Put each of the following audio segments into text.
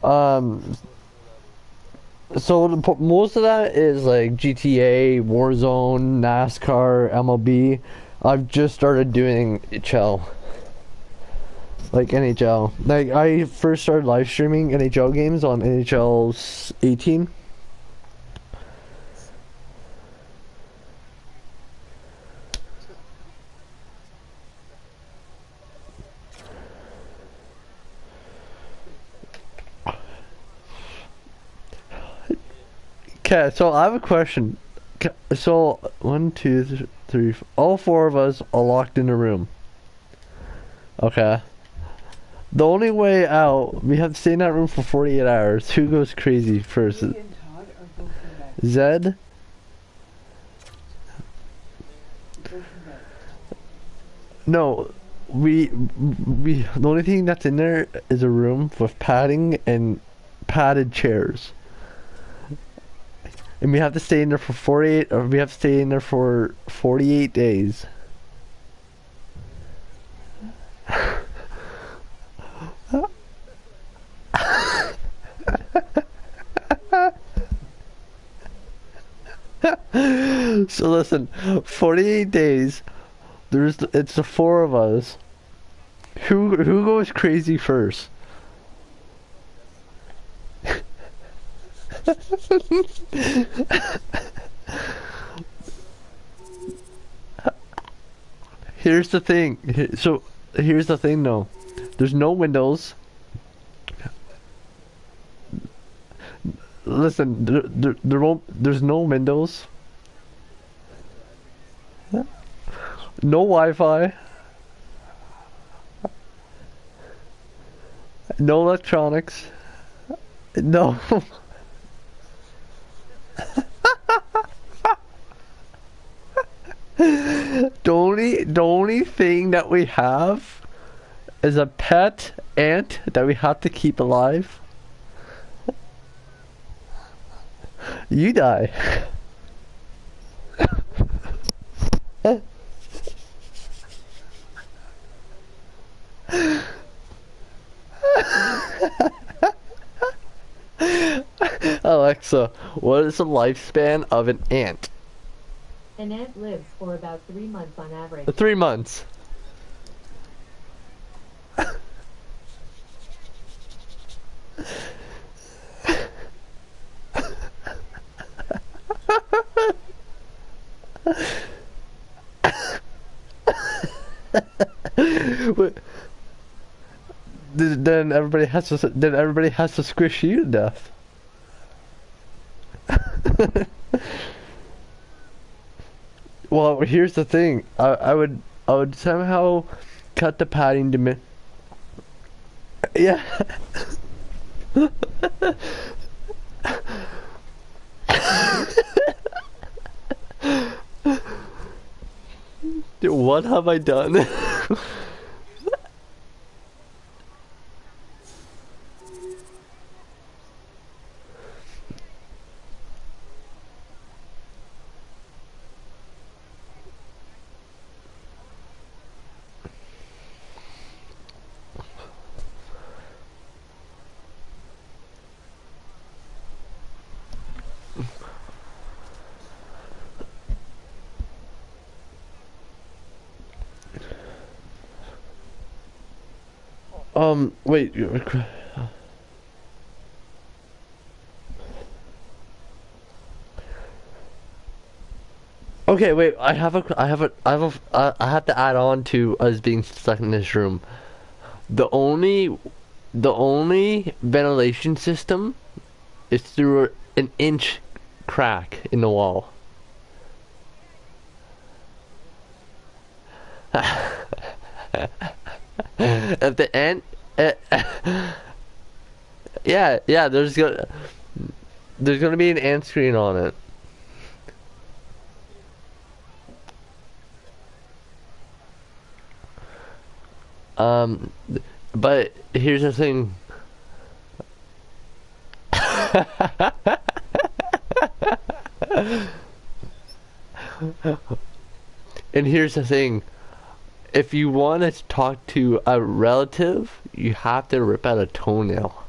Um, so most of that is like GTA, Warzone, NASCAR, MLB. I've just started doing NHL, like NHL. Like I first started live streaming NHL games on NHL 18. Okay, so I have a question. So one, two, three, all four of us are locked in a room. Okay. The only way out, we have to stay in that room for 48 hours. Who goes crazy first? Zed? No, the only thing that's in there is a room with padding and padded chairs. And we have to stay in there for 48, or we have to stay in there for 48 days. So listen, 48 days. It's the four of us. Who goes crazy first? Here's the thing. So here's the thing, though. There's no windows. Listen, there won't. There's no windows. No Wi-Fi. No electronics. No. The only thing that we have is a pet ant that we have to keep alive. You die. Alexa, what is the lifespan of an ant? An ant lives for about 3 months on average. 3 months. Then everybody has to squish you to death. Well, here's the thing. I would somehow cut the padding to me. Yeah. Dude, what have I done? Wait. Okay, wait. I have to add on to us being stuck in this room. The only, the only ventilation system is through an inch crack in the wall. If the ant, yeah, there's gonna be an ant screen on it. Um, but here's the thing. And here's the thing. If you want to talk to a relative, you have to rip out a toenail.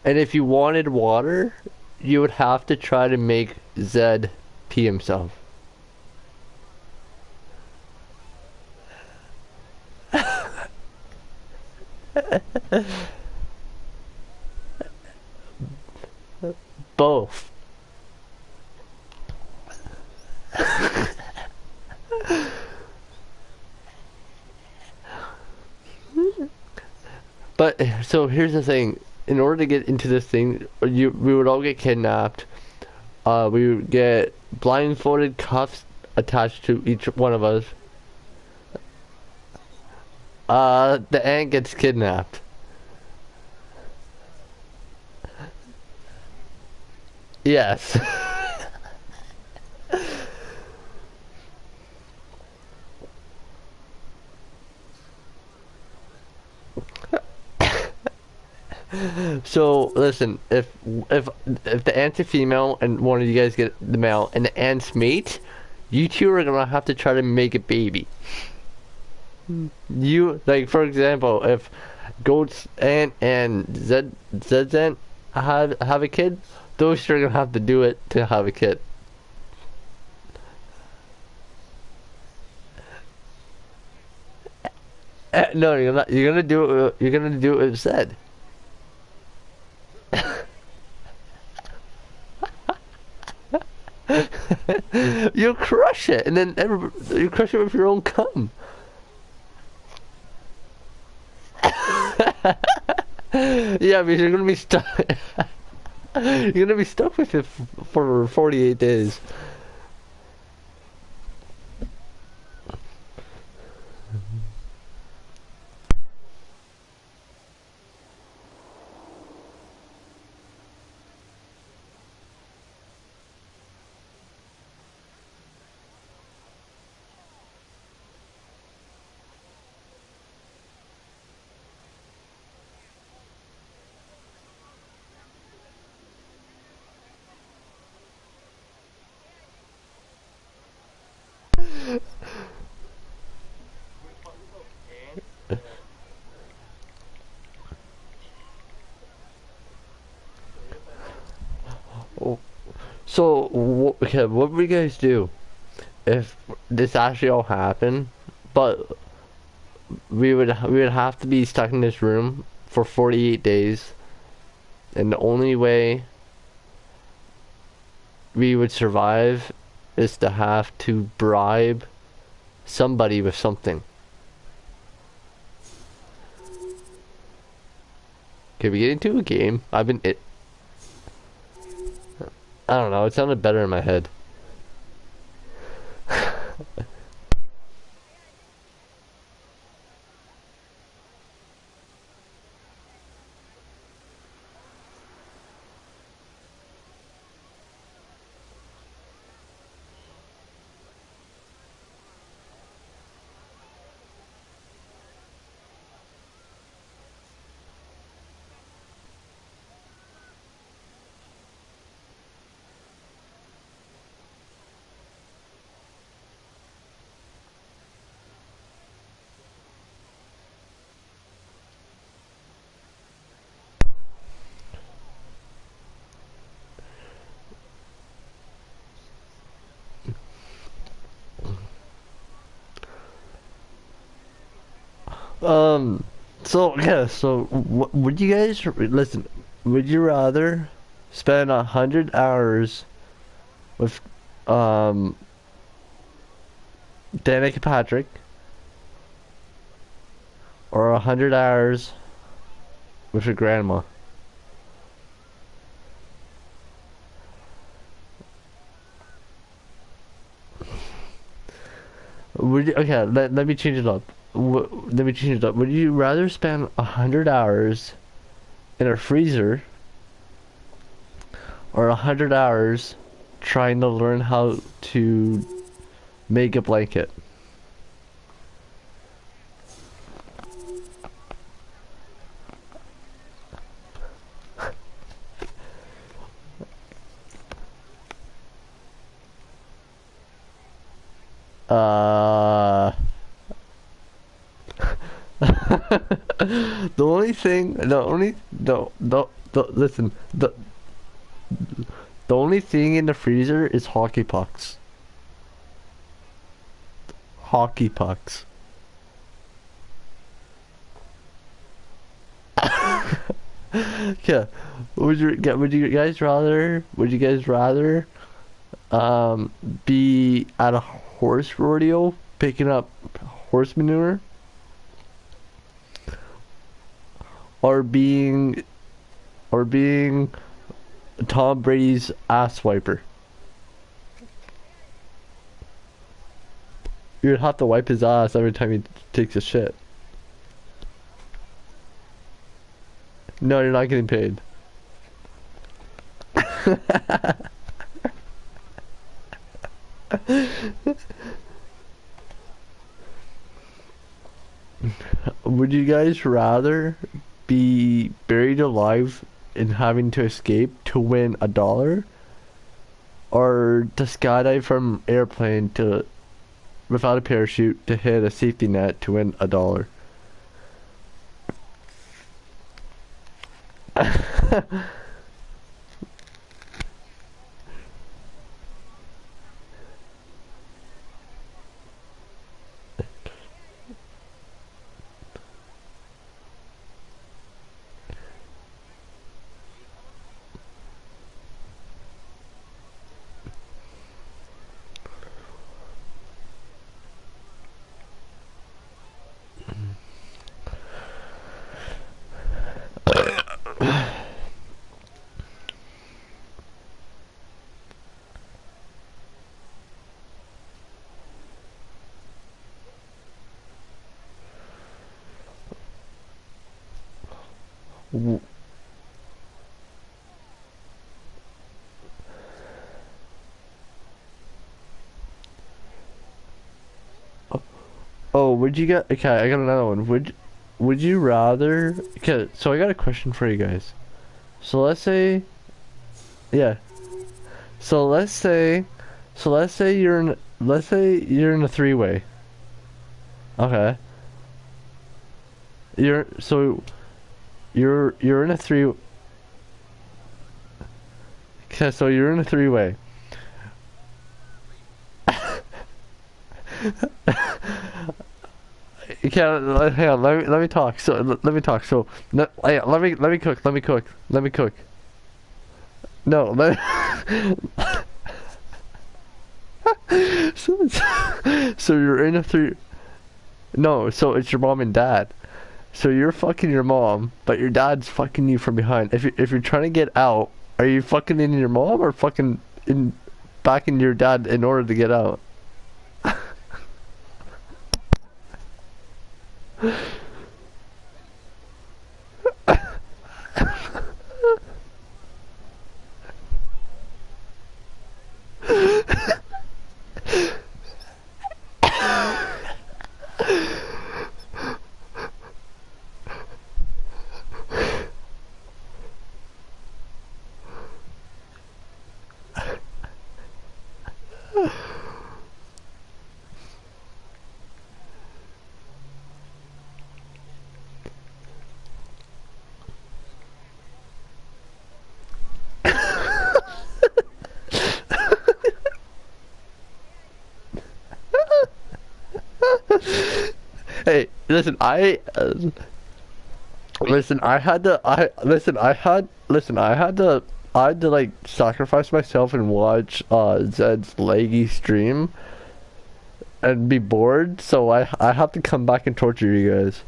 And if you wanted water, you would have to try to make Zed pee himself. Both. But so here's the thing. In order to get into this thing, we would all get kidnapped. We would get blindfolded cuffs attached to each one of us. The ant gets kidnapped. Yes. So listen, if the ant's a female and one of you guys get the male and the ant's mate, you two are gonna have to try to make a baby. You like, for example, if goat's ant and Zed's ant have a kid, those two are gonna have to do it to have a kid. No, you're not. You're gonna do it. You're gonna do it with Zed. You'll crush it, and then you crush it with your own cum. Yeah, because you're gonna be stuck. You're gonna be stuck with it for 48 days. So, okay, what would you guys do if this actually all happened? But we would have to be stuck in this room for 48 days, and the only way we would survive is to have to bribe somebody with something. Can we get into a game? I don't know, it sounded better in my head. Um, so yeah, so would you guys listen? Would you rather spend 100 hours with um Danica Patrick or 100 hours with your grandma? Okay, let me change it up. Let me change it up. Would you rather spend 100 hours in a freezer or 100 hours trying to learn how to make a blanket? The only thing, listen, the only thing in the freezer is hockey pucks. Hockey pucks. Yeah. Would you guys rather be at a horse rodeo picking up horse manure, or being Tom Brady's ass wiper? You'd have to wipe his ass every time he takes a shit. No, you're not getting paid. Would you guys rather be buried alive and having to escape to win $1, or to skydive from airplane to without a parachute to hit a safety net to win $1? Oh, would you get? Okay, I got another one. Would you rather? Okay, so I got a question for you guys. So let's say, yeah. So let's say you're in a three-way. Okay. You're in a three. Okay, so you're in a three-way. Okay, hang on. Let me talk. So let me talk. So let me cook. Let me cook. Let me cook. No, let. so, so you're in a three. No, so it's your mom and dad. So you're fucking your mom, but your dad's fucking you from behind. If you're trying to get out, are you fucking in your mom or fucking in back in your dad in order to get out? Hey, listen, I had to like sacrifice myself and watch Zed's leggy stream and be bored, so I have to come back and torture you guys.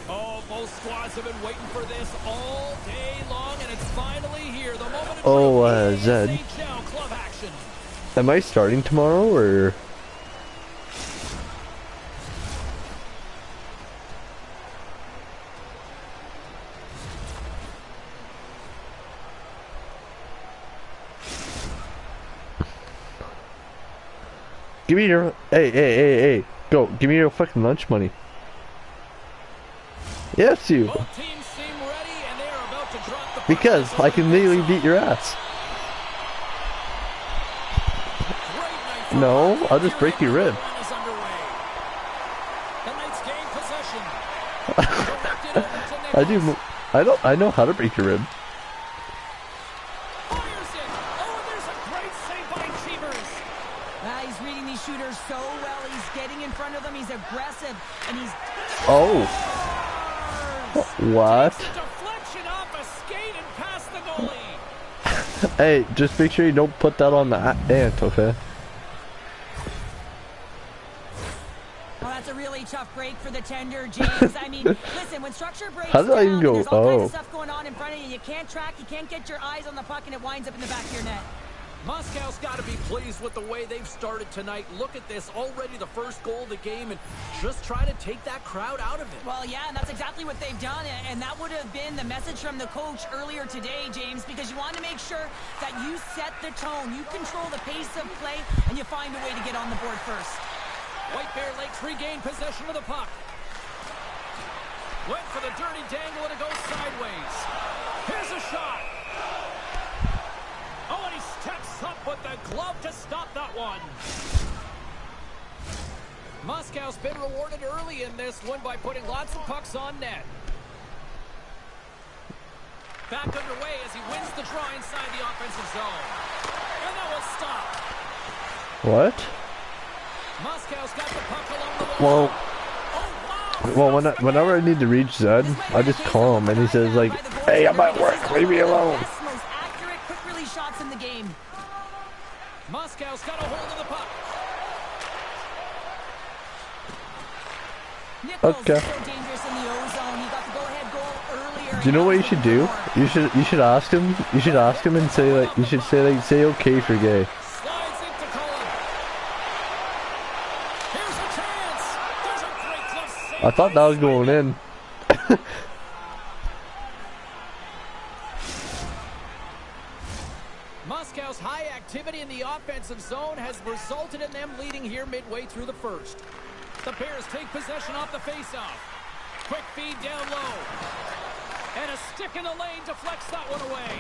Oh, both squads have been waiting for this all day long, and it's finally here. The moment Oh, Zed. Am I starting tomorrow or? Give me your hey, go, give me your fucking lunch money. Yes, you. Both teams seem ready and they are about to drop the Because I can literally beat your ass. No, I'll just break your rib. I know how to break your rib. He's reading these shooters so well. He's getting in front of them. He's aggressive, and he's. Oh. What? Deflection off a skate and past the goalie. Hey, just make sure you don't put that on the ant, okay? Oh, that's a really tough break for the tender, James. I mean, listen, when structure breaks How did I even down, go? there's all kinds Oh. of stuff going on in front of you. You can't track, you can't get your eyes on the puck, and it winds up in the back of your net. Moscow's got to be pleased with the way they've started tonight. Look at this, already the first goal of the game, and just try to take that crowd out of it. Well, yeah, and that's exactly what they've done, and that would have been the message from the coach earlier today, James, because you want to make sure that you set the tone, you control the pace of play, and you find a way to get on the board first. White Bear Lakes regain possession of the puck. Went for the dirty dangle and it goes sideways. Here's a shot. Oh, and he steps up with the glove to stop that one. Moscow's been rewarded early in this one by putting lots of pucks on net. Back underway as he wins the draw inside the offensive zone. And that will stop. What? Moscow's got the puck along the wall. Well, whenever I need to reach Zed, I just call him and he says like, "Hey, I'm at work. Leave me alone." Most accurate quick release shots in the game. Moscow's got a hold of the puck. Nichols Okay. is so dangerous in the O-zone. He got the go-ahead goal earlier. Do you know what you should do? You should ask him. You should ask him and say like, say okay for gay. Slides into Cullen. Here's a chance. There's a great glove save. I thought that was going in. Moscow's high activity in the offensive zone has resulted in them leading here midway through the first. The Bears take possession off the faceoff. Quick feed down low. And a stick in the lane deflects that one away.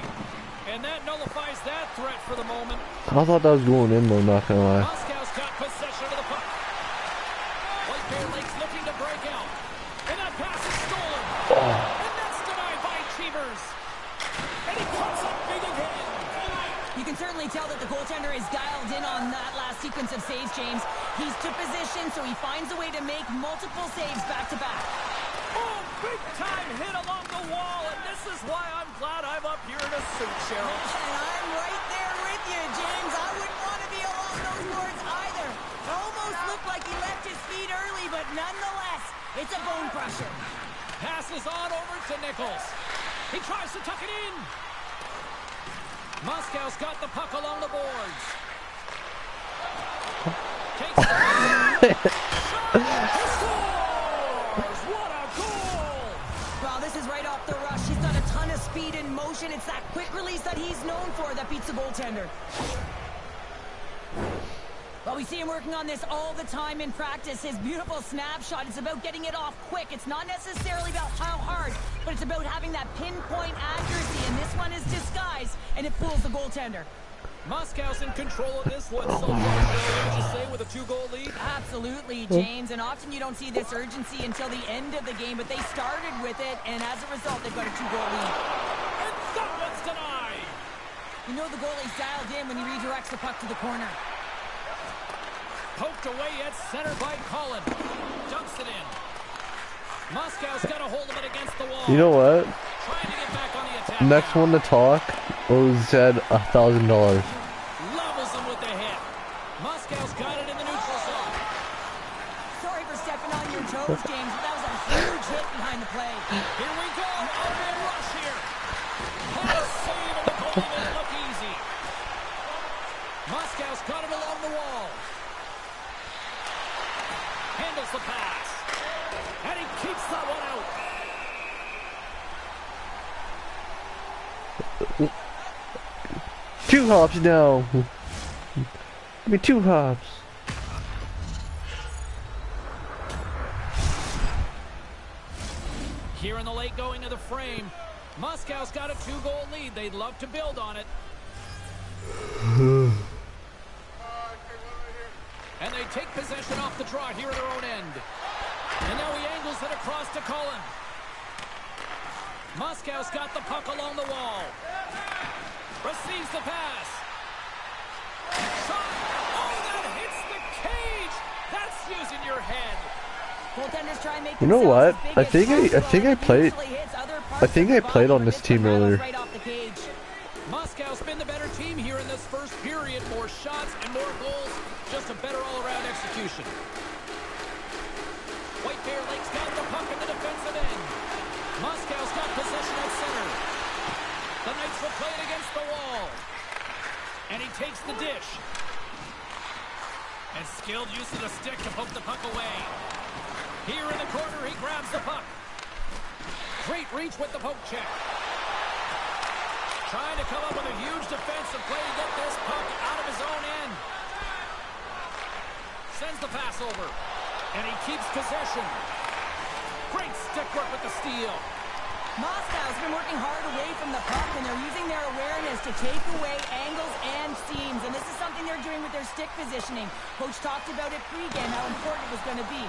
And that nullifies that threat for the moment. I thought that was going in though, not gonna lie. Moscow's got possession of the puck. White Bear Lakes looking to break out. And that pass is stolen. And that's denied by Cheevers. And he comes up big again. You can certainly tell that the goaltender is dialed in on that last sequence of saves, James. He's to position, so he finds a way to make multiple saves back-to-back. Oh, big-time hit along the wall, and this is why I'm glad I'm up here in a suit, Cheryl. And I'm right there with you, James. I wouldn't want to be along those boards either. It almost looked like he left his feet early, but nonetheless, it's a bone crusher. Passes on over to Nichols. He tries to tuck it in. Moscow's got the puck along the boards. Takes it. He scores! What a goal! Well, this is right off the rush. He's got a ton of speed and motion. It's that quick release that he's known for that beats the goaltender. Well, we see him working on this all the time in practice. His beautiful snapshot, it's about getting it off quick. It's not necessarily about how hard, but it's about having that pinpoint accuracy, and this one is disguised, and it fools the goaltender. Moscow's in control of this one so far, would you say, with a 2-goal lead? Absolutely, James, and often you don't see this urgency until the end of the game, but they started with it, and as a result, they've got a 2-goal lead. And that one's denied! You know the goalie's dialed in when he redirects the puck to the corner. Poked away at center by Cullen. Dumps it in. Moscow's got a hold of it against the wall. You know what? Trying to get back on the attack. Next one to talk owes Zed $1,000. Levels him with the hit. Moscow's got it in the neutral zone. Sorry for stepping on your toes, James, but that was a huge hit behind the play. Here we go. A man rush here. Had a save and the goalie was lucky the wall. Handles the pass. And he keeps that one out. 2 hops now. Give me 2 hops. Here in the late going of the frame, Moscow's got a 2-goal lead. They'd love to build on it. And they take possession off the draw here at their own end. And now he angles it across to Cullen. Moscow's got the puck along the wall. Receives the pass. Shot. Oh, that hits the cage. That's using your head. Goaltenders try and make You know what? themselves I as big think as I possible, played. and it usually hits other parts I think of I the played body, on but this team one rattles earlier. right off the cage. Moscow's been the better team here in this first period. More shots and more goals. Just a better all-around execution. White Bear Lake's got the puck in the defensive end. Moscow's got possession at center. The Knights will play it against the wall. And he takes the dish. And skilled use of the stick to poke the puck away. Here in the corner, he grabs the puck. Great reach with the poke check. Trying to come up with a huge defensive play to get this puck out of his own end. Sends the pass over. And he keeps possession. Great stick work with the steal. Moscow's been working hard away from the puck, and they're using their awareness to take away angles and seams. And this is something they're doing with their stick positioning. Coach talked about it pregame, how important it was going to be.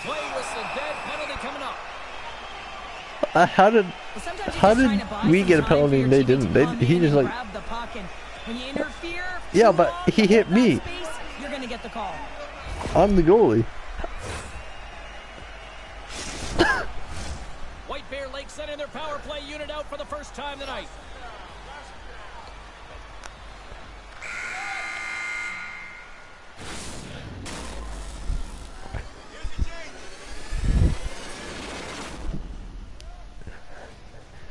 Play whistle dead, penalty coming up. How did Well, sometimes you're how just did trying to buy we some get a time for penalty your and they teammate to didn't? They come he in just and like grab the puck, and when you interfere Yeah, too but long he to hit hold that me. space, you're going to get the call. I'm the goalie. White Bear Lake sending their power play unit out for the first time tonight.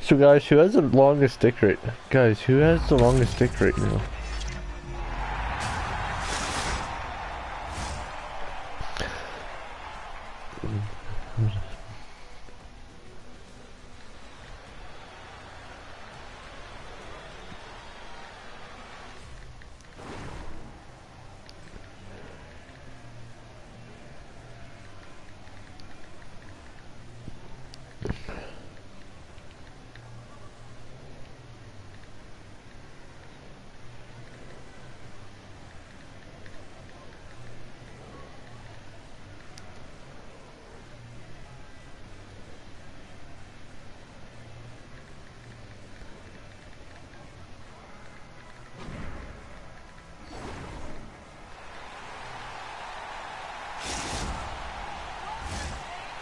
So guys, who has the longest stick right now? Guys, who has the longest stick right now?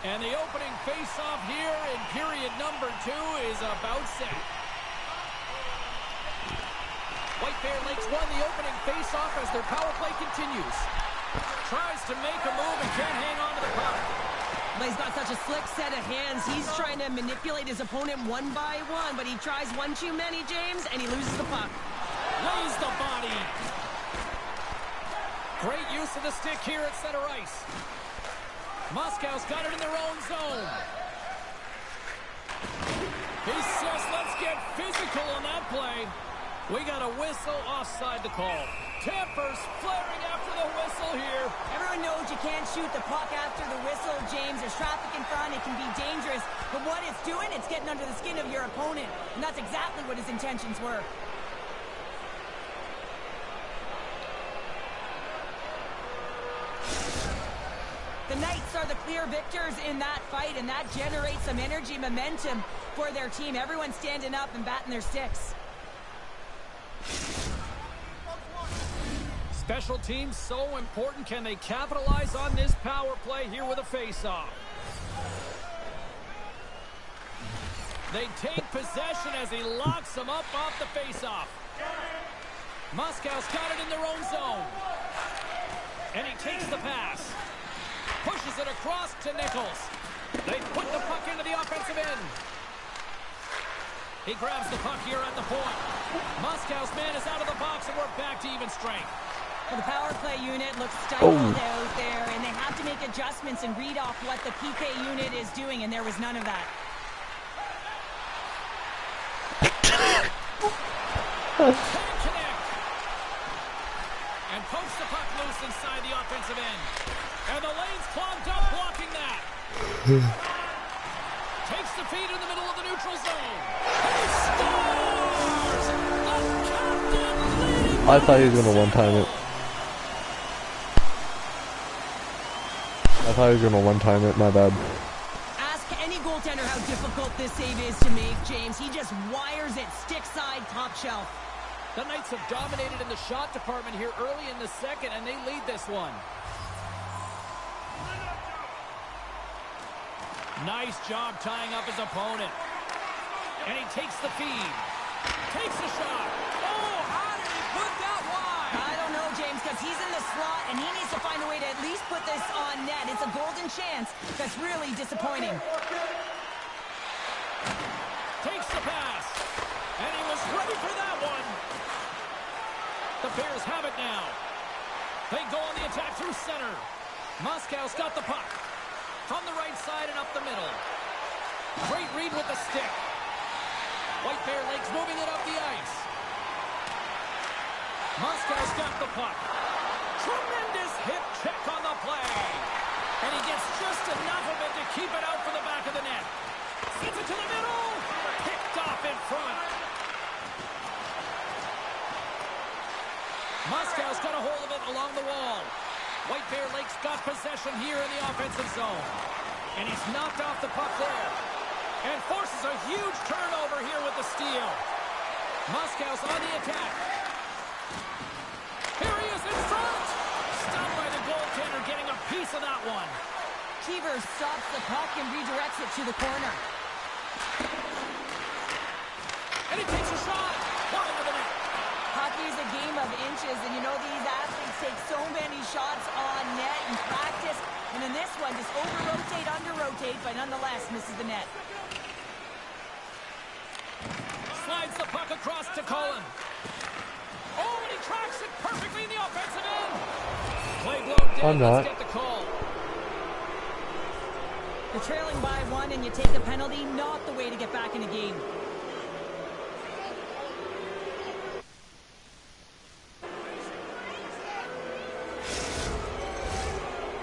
And the opening face-off here in period number 2 is about set. White Bear Lakes won the opening face-off as their power play continues. Tries to make a move and can't hang on to the puck. But he's got such a slick set of hands. He's trying to manipulate his opponent one by one, but he tries one too many, James, and he loses the puck. Lays the body. Great use of the stick here at center ice. Moscow's got it in their own zone. He says, let's get physical on that play. We got a whistle offside the call. Tampers flaring after the whistle here. Everyone knows you can't shoot the puck after the whistle, James. There's traffic in front. It can be dangerous. But what it's doing, it's getting under the skin of your opponent. And that's exactly what his intentions were. The Knights are the clear victors in that fight, and that generates some energy, momentum for their team. Everyone's standing up and batting their sticks. Special teams so important. Can they capitalize on this power play here with a face-off? They take possession as he locks them up off the face-off. Moscow's got it in their own zone. And he takes the pass. Pushes it across to Nichols. They put the puck into the offensive end. He grabs the puck here at the point. Moscow's man is out of the box, and we're back to even strength. Well, the power play unit looks Oh. stifled out there, and they have to make adjustments and read off what the PK unit is doing, and there was none of that. Can't connect. And pokes the puck loose inside the offensive end. And the lane's clogged up, blocking that. Takes the feed in the middle of the neutral zone. He scores! The captain leading. I thought he was gonna one-time it. I thought he was gonna one-time it, my bad. Ask any goaltender how difficult this save is to make, James. He just wires it stick side, top shelf. The Knights have dominated in the shot department here early in the second, and they lead this one. Nice job tying up his opponent. And he takes the feed. Takes the shot. Oh, how did he put that wide? I don't know, James, because he's in the slot, and he needs to find a way to at least put this on net. It's a golden chance. That's really disappointing. Takes the pass. And he was ready for that one. The Bears have it now. They go on the attack through center. Moscow's got the puck. From the right side and up the middle. Great read with the stick. White Bear Lakes moving it up the ice. Moscow's got the puck. Tremendous hip check on the play. And he gets just enough of it to keep it out for the back of the net. Sends it to the middle. Picked off in front. Moscow's got a hold of it along the wall. White Bear Lakes got possession here in the offensive zone. And he's knocked off the puck there. And forces a huge turnover here with the steal. Moscow's on the attack. Here he is in front. Stopped by the goaltender, getting a piece of that one. Cheever stops the puck and redirects it to the corner. And he takes a shot. Wide of the net. Hockey is a game of inches, and you know these athletes take so many shots on net in practice, and in this one, just over-rotate, under-rotate, but nonetheless misses the net. Slides the puck across to Cullen. Oh, and he tracks it perfectly in the offensive end. Play blown dead. I'm not. Let's get the call. You're trailing by one and you take a penalty, not the way to get back in a game.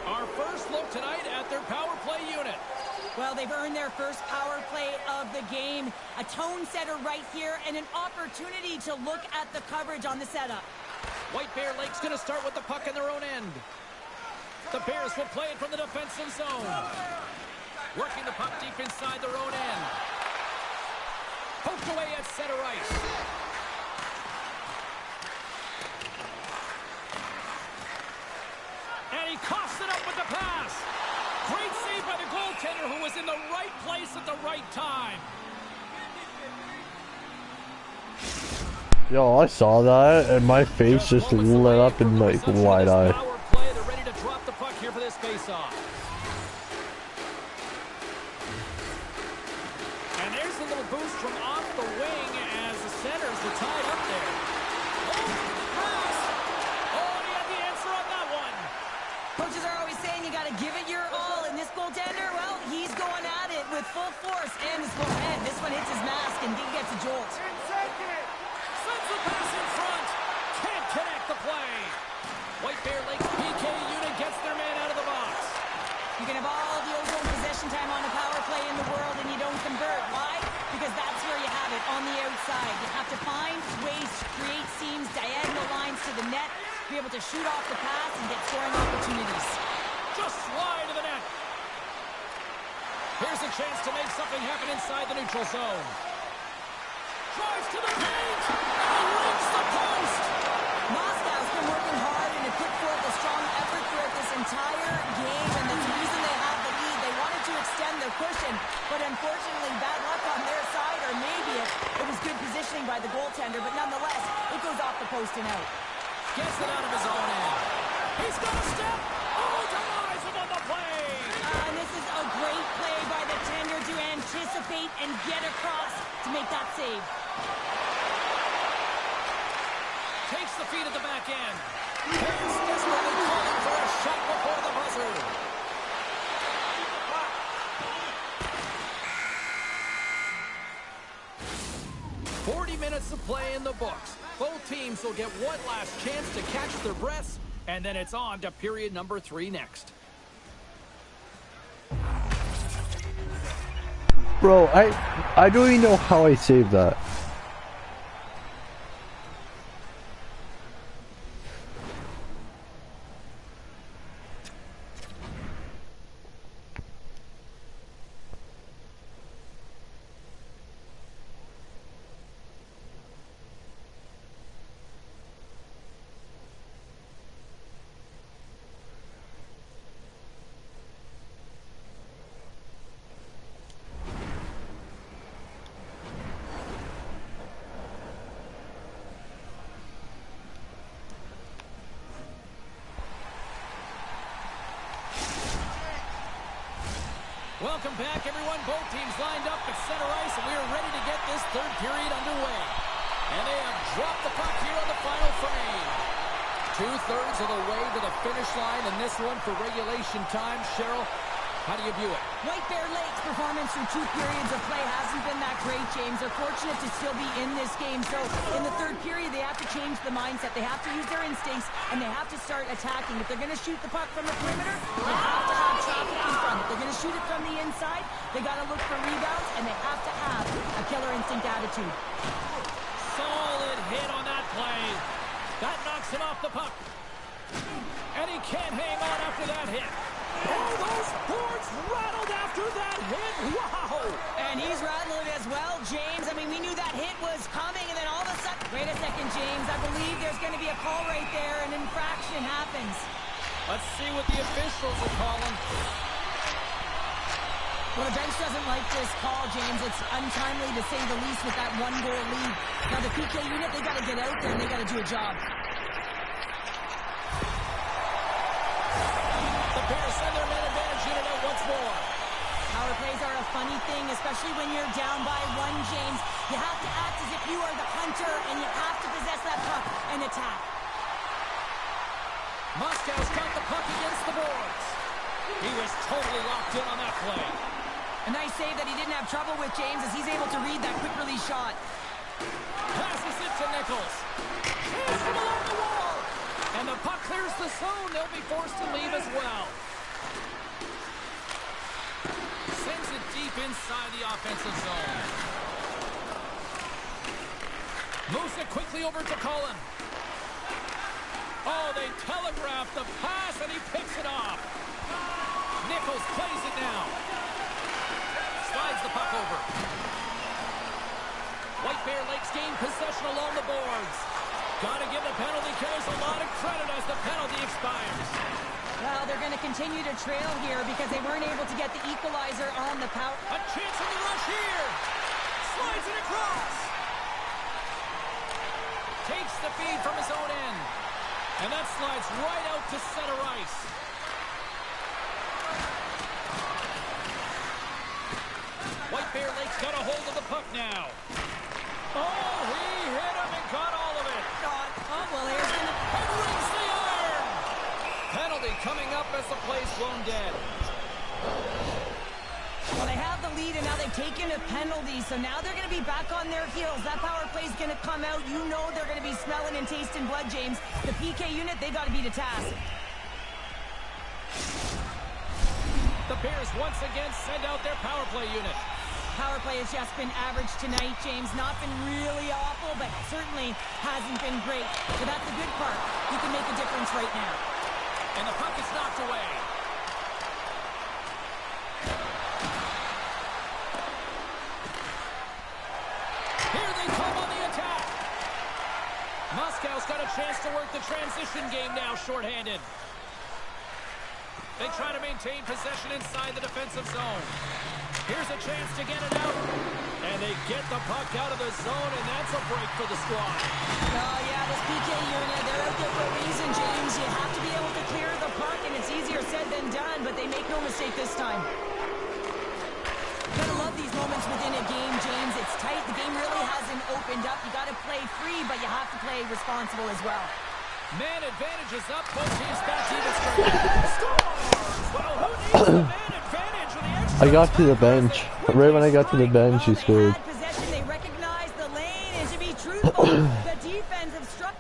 Our first look tonight at their power play unit. Well, they've earned their first power play of the game. A tone setter right here and an opportunity to look at the coverage on the setup. White Bear Lake's going to start with the puck in their own end. The Bears will play it from the defensive zone. Working the puck deep inside their own end. Poked away at center ice. And he coughs it up with the pass. Great save by the goaltender who was in the right place at the right time. Yo, I saw that, and my face just lit up in like wide eye. Power play. They're ready to drop the puck here for this face-off. And there's a little boost from off the wing as the centers are tied up there. Oh, pass. Oh, and he had the answer on that one. Coaches are always saying you got to give it your all, and this goaltender, well, he's going at it with full force and his full head. This one hits his mask and he gets a jolt. Sends the pass in front. Can't connect the play. White Bear Lakes PK unit gets their man out of the box. You can have all the ozone possession time on a power play in the world and you don't convert. Why? Because that's where you have it, on the outside. You have to find ways to create seams, diagonal lines to the net, be able to shoot off the pass and get scoring opportunities. Just slide to the net. Here's a chance to make something happen inside the neutral zone. Drives to the paint and links the post. Moscow's been working hard and have put forth a strong effort throughout this entire game, and that's the reason they have the lead. They wanted to extend their cushion, but unfortunately bad luck on their side, or maybe it was good positioning by the goaltender, but nonetheless, it goes off the post and out. Gets it out of his own end. He's got a step. Oh, denies him on the play. And this is a great play by the tender to anticipate and get across to make that save. Takes the feed at the back end. Parents desperately calling for a shot before the buzzer. Minutes of play in the books. Both teams will get one last chance to catch their breaths, and then it's on to period number 3 next. Bro, I don't even know how I saved that. Welcome back, everyone. Both teams lined up at center ice, and we are ready to get this third period underway. And they have dropped the puck here on the final frame. 2/3 of the way to the finish line in this one for regulation time. Cheryl, how do you view it? White Bear Lake's performance through 2 periods of play hasn't been that great, James. They're fortunate to still be in this game. So in the third period, they have to change the mindset. They have to use their instincts, and they have to start attacking. If they're going to shoot the puck from the perimeter, they have to have traffic in front. If they're going to shoot it from the inside, they got to look for rebounds, and they have to have a killer instinct attitude. Solid hit on that play. That knocks him off the puck. And he can't hang on after that hit. Oh, those boards rattled after that hit. Wow. And he's rattling as well, James. I mean, we knew that hit was coming, and then all of a sudden... Wait a second, James. I believe there's going to be a call right there. An infraction happens. Let's see what the officials are calling. Well, the bench doesn't like this call, James. It's untimely to say the least with that 1-goal lead. Now, the PK unit, they got to get out there, and they got to do a job. The Bears send their man advantage unit out once more. Power plays are a funny thing, especially when you're down by 1, James. You have to act as if you are the hunter, and you have to possess that puck and attack. Moscow's got the puck against the boards. He was totally locked in on that play. A nice save that he didn't have trouble with, James, as he's able to read that quick release shot. Passes it to Nichols. Hits from along the wall. And the puck clears the zone. They'll be forced to leave as well. Sends it deep inside the offensive zone. Moves it quickly over to Cullen. Oh, they telegraph the pass, and he picks it off. Nichols plays it now. Slides the puck over. White Bear Lakes gain possession along the boards. Got to give the penalty killers a lot of credit as the penalty expires. Well, they're going to continue to trail here because they weren't able to get the equalizer on the power. A chance in the rush here. Slides it across. Takes the feed from his own end. And that slides right out to center ice. White Bear Lake's got a hold of the puck now. Oh, he hit him and got all of it. Oh, well, here's the... And rings the iron. Penalty coming up as the play's blown dead. Well, they have the lead, and now they've taken a penalty, so now they're going to be back on their heels. That power play's going to come out. You know they're going to be smelling and tasting blood, James. The PK unit, they got to beat a task. The Bears once again send out their power play unit. Power play has just been average tonight, James. Not been really awful, but certainly hasn't been great. So that's the good part. You can make a difference right now. And the puck is knocked away. Here they come on the attack. Moscow's got a chance to work the transition game now, shorthanded. They try to maintain possession inside the defensive zone. Here's a chance to get it out. And they get the puck out of the zone, and that's a break for the squad. Oh, yeah, this PK unit, they're out there for a reason, James. You have to be able to clear the puck, and it's easier said than done, but they make no mistake this time. Gotta love these moments within a game, James. It's tight. The game really hasn't opened up. You gotta play free, but you have to play responsible as well. Man advantage is up. Both teams back to even strength. Scores! Well, who needs the man advantage with the extra I got to the time? bench. Right when I got to the bench, he Well, they scored. had possession, they recognized the lane, and to be truthful, the defensive struck.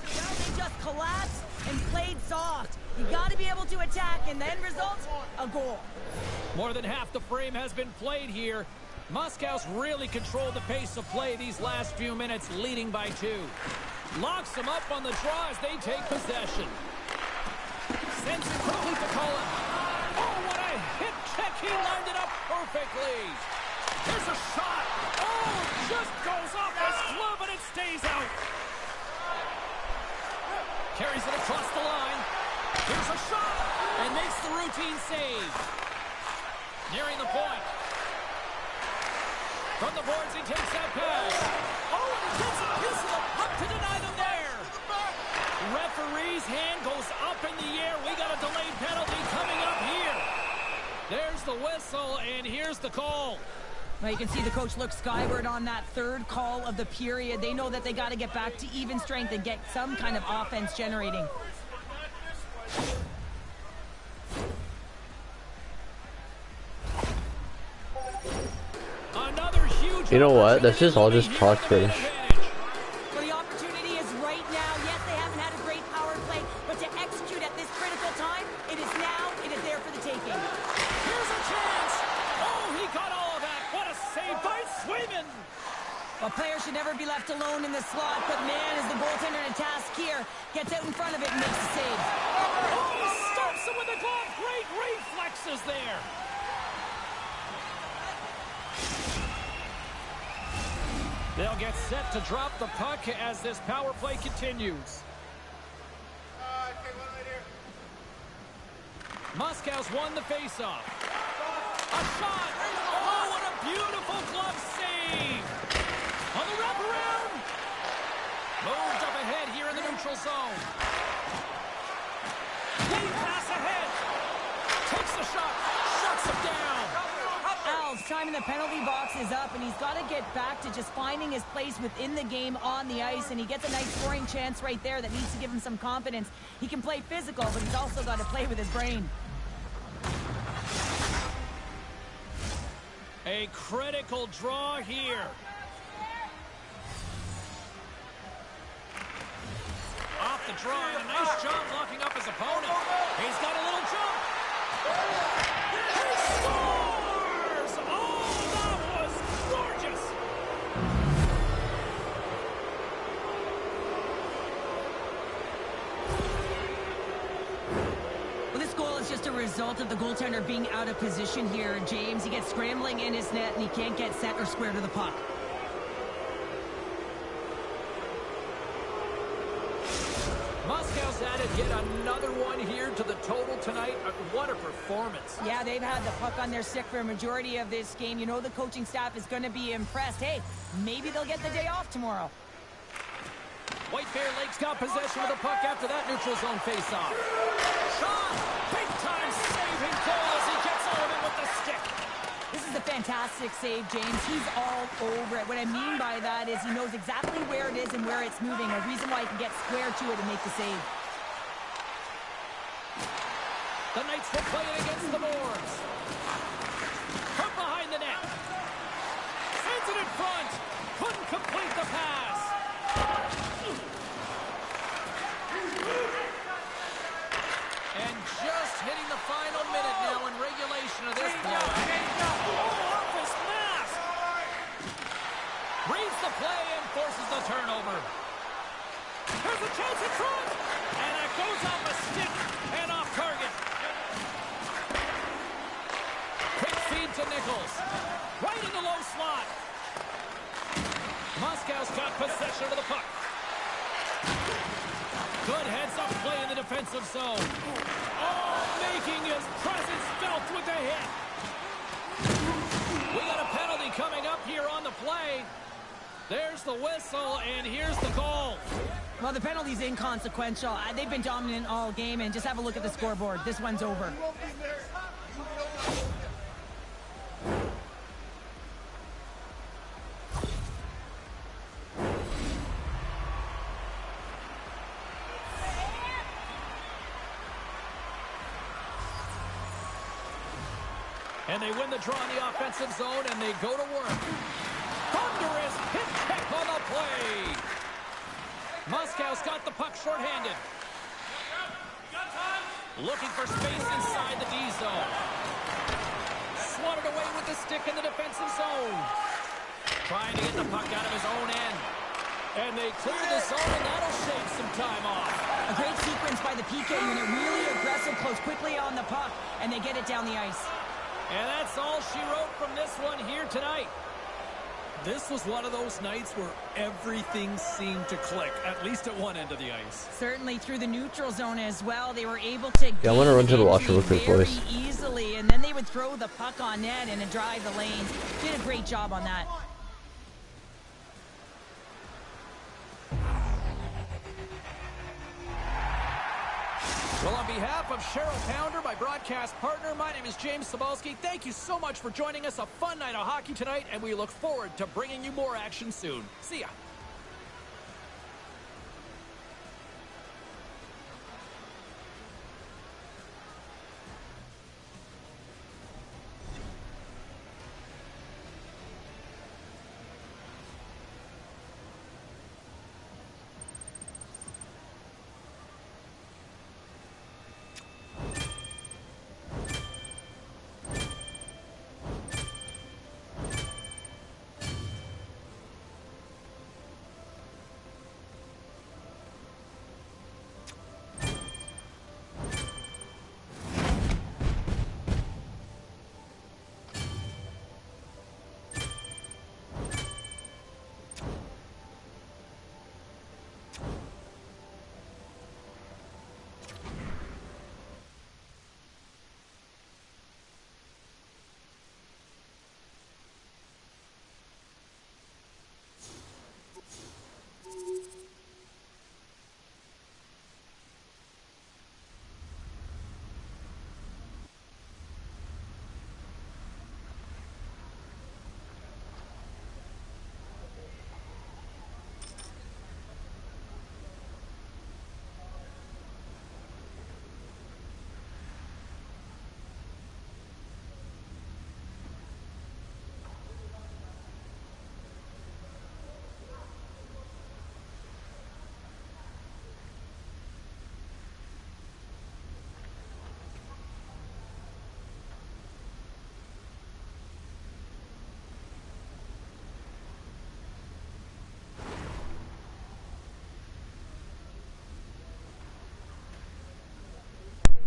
Well, they just collapsed and played soft. You got to be able to attack, and then results a goal. More than half the frame has been played here. Moscow's really controlled the pace of play these last few minutes, leading by 2. Locks them up on the draw as they take possession. Sends it quickly to Colin. Oh, what a hit check. He lined it up perfectly. Here's a shot. Oh, it just goes off his glove and it stays out. Carries it across the line. Here's a shot. And makes the routine save. Nearing the point. From the boards, he takes that pass. Oh, and he gets a piece of the puck to deny them there. Referee's hand goes up in the air. We got a delayed penalty coming up here. There's the whistle, and here's the call. Well, you can see the coach look skyward on that third call of the period. They know that they got to get back to even strength and get some kind of offense generating. Another huge. You know what? This is all just talk finish. Well, the opportunity is right now. Yes, they haven't had a great power play, but to execute at this critical time, it is now. It is there for the taking. Here's a chance. Oh, he got all of that. What a save by Swayman. A player should never be left alone in the slot, but man, is the goaltender in a task here. Gets out in front of it and makes the save. Oh, he stops him with the glove. Great reflexes there. They'll get set to drop the puck as this power play continues. Moscow's won the faceoff. A shot. Oh, what a beautiful glove save. On the wraparound. Moved up ahead here in the neutral zone. Big pass ahead. Takes the shot. Shuts him down. Al's time in the penalty box is up, and he's got to get back to just finding his place within the game on the ice, and he gets a nice scoring chance right there that needs to give him some confidence. He can play physical, but he's also got to play with his brain. A critical draw here. Off the draw, and a nice job locking up his opponent. He's got a little jump. He scores! Oh, that was gorgeous. Well, this goal is just a result of the goaltender being out of position here, James. He gets scrambling in his net, and he can't get set or square to the puck. Moscow's added yet another one here to the total tonight. What a performance. Yeah, they've had the puck on their stick for a majority of this game. You know the coaching staff is going to be impressed. Hey, maybe they'll get the day off tomorrow. White Bear Lakes got possession of the puck after that neutral zone faceoff. Shot! Big time saving goal as he gets over it with the stick. This is a fantastic save, James. He's all over it. What I mean by that is he knows exactly where it is and where it's moving. A reason why he can get square to it and make the save. The Knights will play it against the boards. From behind the net. Sends it in front. Couldn't complete the pass. And just hitting the final minute now in regulation of this play. Oh, off his mask. Reads the play and forces the turnover. There's a chance in front. And it goes off a stick and off target. Quick feed to Nichols. Right in the low slot. Moscow's got possession of the puck. Good heads-up play in the defensive zone. Oh, making his presence felt with the hit. We got a penalty coming up here on the play. There's the whistle, and here's the call. Well, the penalty's inconsequential. They've been dominant all game, and just have a look at the scoreboard. This one's over. And they win the draw in the offensive zone, and they go to work. Thunderous hit check on the play. Moskow's got the puck shorthanded. Looking for space inside the D zone. Swatted away with the stick in the defensive zone. Trying to get the puck out of his own end. And they clear the zone, and that'll shave some time off. A great sequence by the PK unit. Really aggressive, close quickly on the puck, and they get it down the ice. And that's all she wrote from this one here tonight. This was one of those nights where everything seemed to click, at least at one end of the ice. Certainly through the neutral zone as well. They were able to Yeah, I want to run to the washroom real quick, very boys. easily, and then they would throw the puck on net and drive the lanes. Did a great job on that. Well, on behalf of Cheryl Pounder, my broadcast partner, my name is James Cebulski. Thank you so much for joining us. A fun night of hockey tonight, and we look forward to bringing you more action soon. See ya.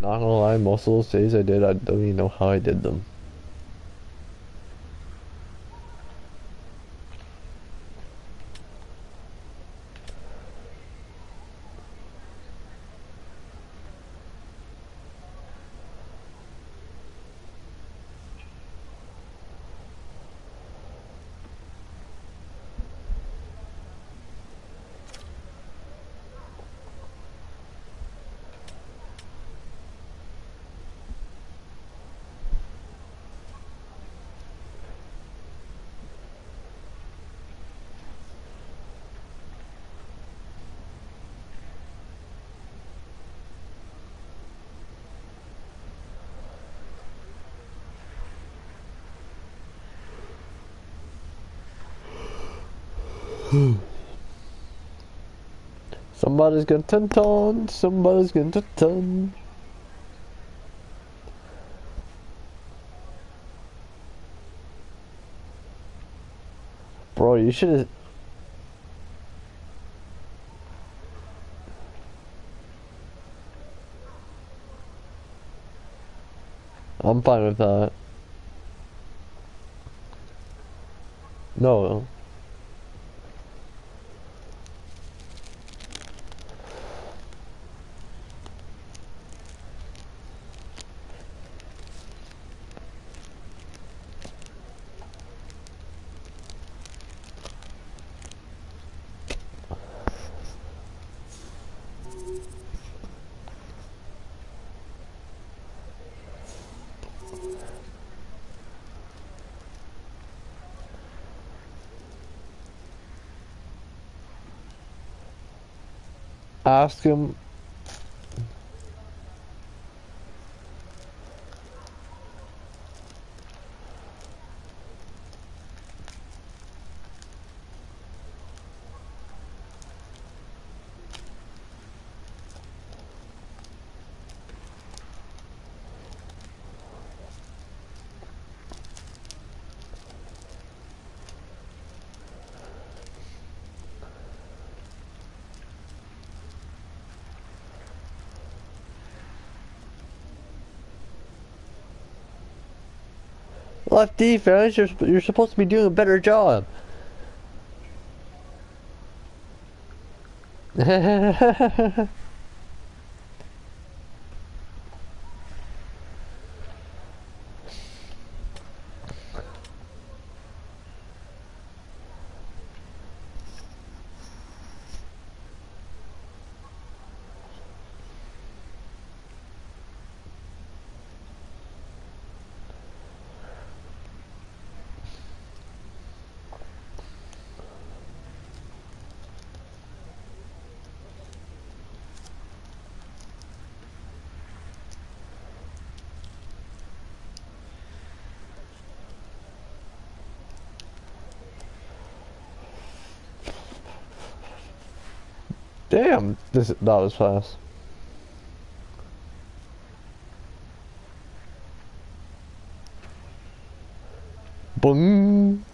Not gonna lie, most of those saves I did, I don't even know how I did them. Somebody's gonna ton, somebody's gonna ton. Bro, you should've... I'm fine with that. No. Ask him. Left defense, you're supposed to be doing a better job. Damn, that was fast. Boom.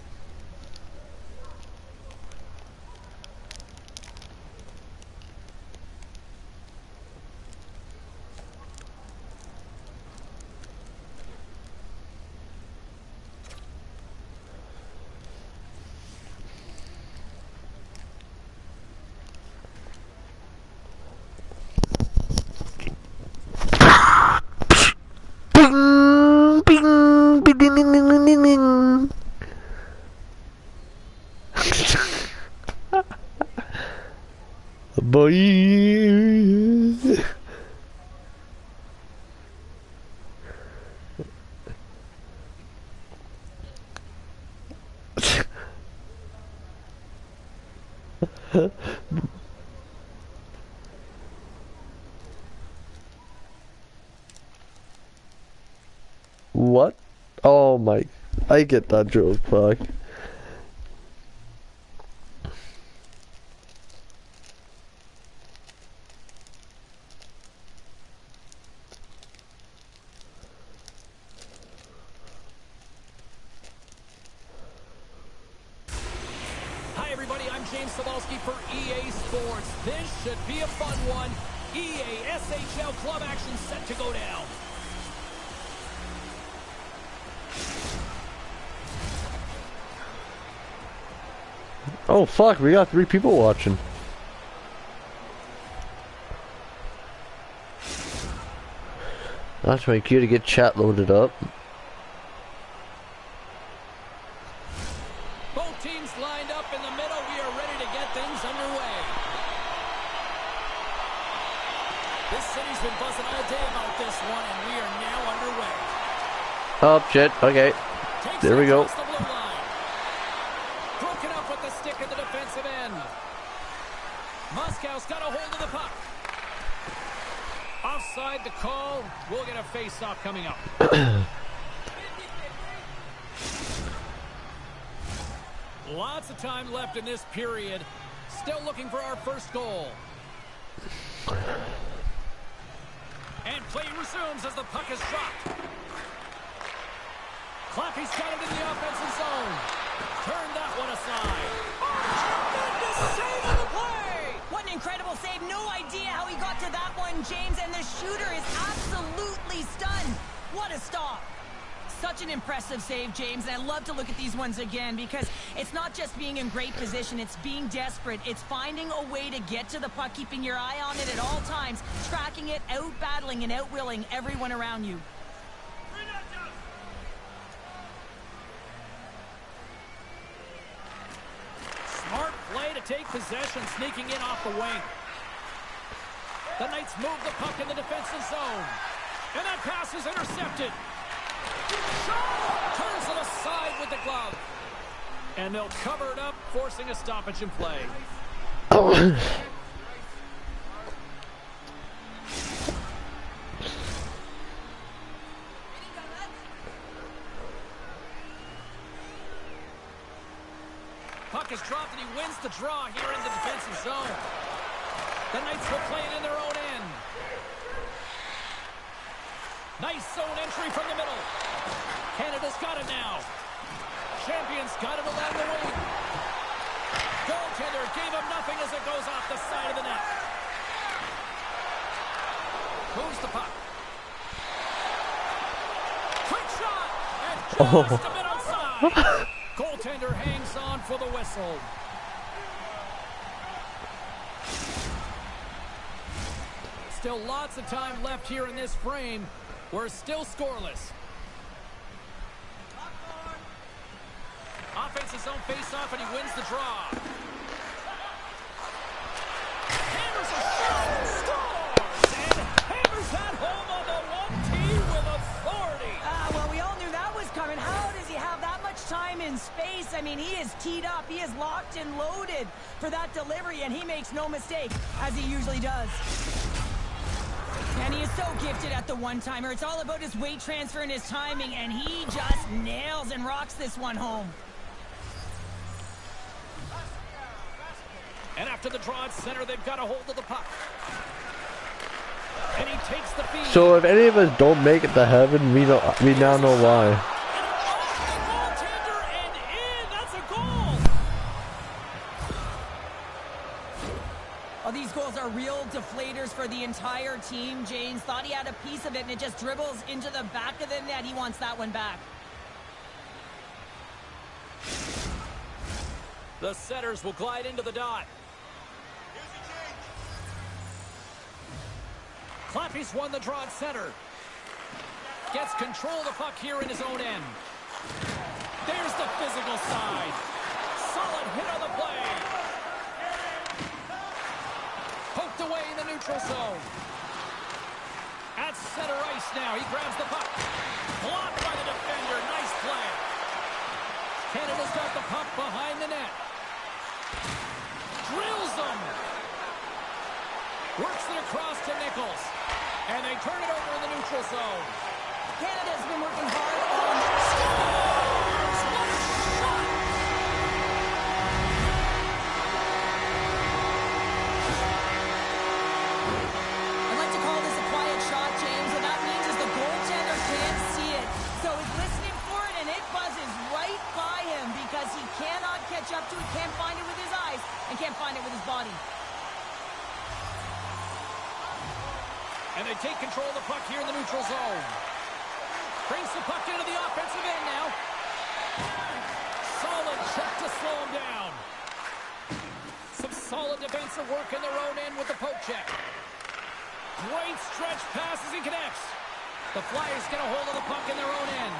Bing, bing, bing, ding, ding, ding, ding, ding. Boy. What? Oh my, I get that joke, fuck. Hi everybody, I'm James Cebulski for EA Sports. This should be a fun one. EA SHL club action set to go down. Oh fuck, we got 3 people watching. That's my cue to get chat loaded up. Both teams lined up in the middle. We are ready to get things underway. This city's been buzzing all day about this one, and we are now underway. Oh shit, okay. There we go. Broken up with the stick at the defensive end. Moscow's got a hold of the puck. Offside the call. We'll get a face-off coming up. Lots of time left in this period. Still looking for our first goal. And play resumes as the puck is dropped. Clappy's got it in the offensive zone. Turn that one aside. Oh, tremendous save on the play! What an incredible save. No idea how he got to that one, James, and the shooter is absolutely stunned. What a stop. Such an impressive save, James, and I love to look at these ones again because it's not just being in great position, it's being desperate. It's finding a way to get to the puck, keeping your eye on it at all times, tracking it, out-battling and out-willing everyone around you. Smart play to take possession, sneaking in off the wing. The Knights move the puck in the defensive zone. And that pass is intercepted. Shot! Turns it aside with the glove. And they'll cover it up, forcing a stoppage in play. the draw here in the defensive zone. The Knights will play it in their own end. Nice zone entry from the middle. Canada's got it now. Champions got it along the wing. Goaltender gave him nothing as it goes off the side of the net. Moves the puck. Quick shot! And just a bit outside. Goaltender hangs on for the whistle. Still lots of time left here in this frame. We're still scoreless. Offense's own face-off, and he wins the draw. Hammers a shot, scores, and hammers that home on the 1T with authority. Well, we all knew that was coming. How does he have that much time in space? I mean, he is teed up. He is locked and loaded for that delivery, and he makes no mistake, as he usually does. And he is so gifted at the one-timer. It's all about his weight transfer and his timing, and he just nails and rocks this one home. And after the draw at center, they've got a hold of the puck. And he takes the feed. So if any of us don't make it to heaven, we now know why. Goaltender and in. That's a goal. Oh, these goals are real deflators for the entire team. James thought he had a piece of it, and it just dribbles into the back of the net. He wants that one back. The setters will glide into the dot. Clappy's won the draw at center. Gets control of the puck here in his own end. There's the physical side. Solid hit on the play. Poked away in the neutral zone. At center ice now. He grabs the puck. Blocked by the defender. Nice play. Canada's got the puck behind the net. Drills them. Works it across to Nichols. And they turn it over in the neutral zone. Canada's been working hard on... Scores! What a shot! I'd like to call this a quiet shot, James. What that means is the goaltender can't see it. So he's listening for it, and it buzzes right by him because he cannot catch up to it, can't find it with his eyes, and can't find it with his body. And they take control of the puck here in the neutral zone. Brings the puck into the offensive end now. Solid check to slow him down. Some solid defensive work in their own end with the poke check. Great stretch pass as he connects. The Flyers get a hold of the puck in their own end.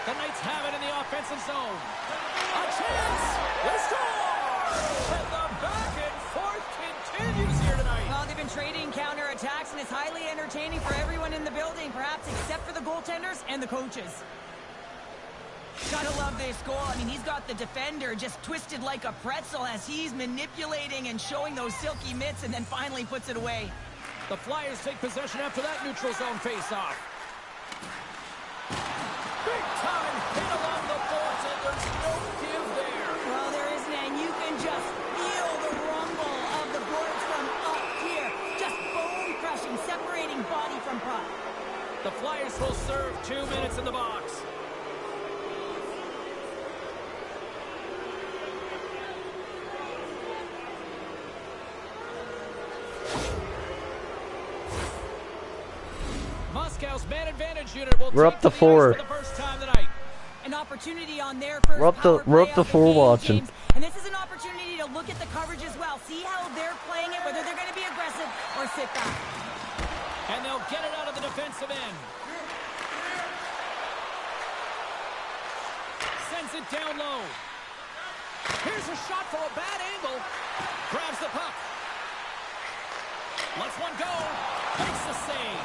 The Knights have it in the offensive zone. A chance! They score! And the back and forth continues here tonight. Well, they've been trading counterattacks, and it's highly entertaining for everyone in the building, perhaps except for the goaltenders and the coaches. Gotta love this goal. I mean, he's got the defender just twisted like a pretzel as he's manipulating and showing those silky mitts and then finally puts it away. The Flyers take possession after that neutral zone face-off. Big time hit along the boards, and there's no give there. Well, there isn't, and you can just feel the rumble of the boards from up here. Just bone-crushing, separating body from puck. The Flyers will serve 2 minutes in the box. Moscow's man advantage unit will We're up to 4. for the first time tonight. An opportunity on their first We're up to 4 watching. James. And this is an opportunity to look at the coverage as well. See how they're playing it, whether they're going to be aggressive or sit back. And they'll get it out of the defensive end. Sends it down low. Here's a shot for a bad angle. Grabs the puck. Lets one go. Makes the save.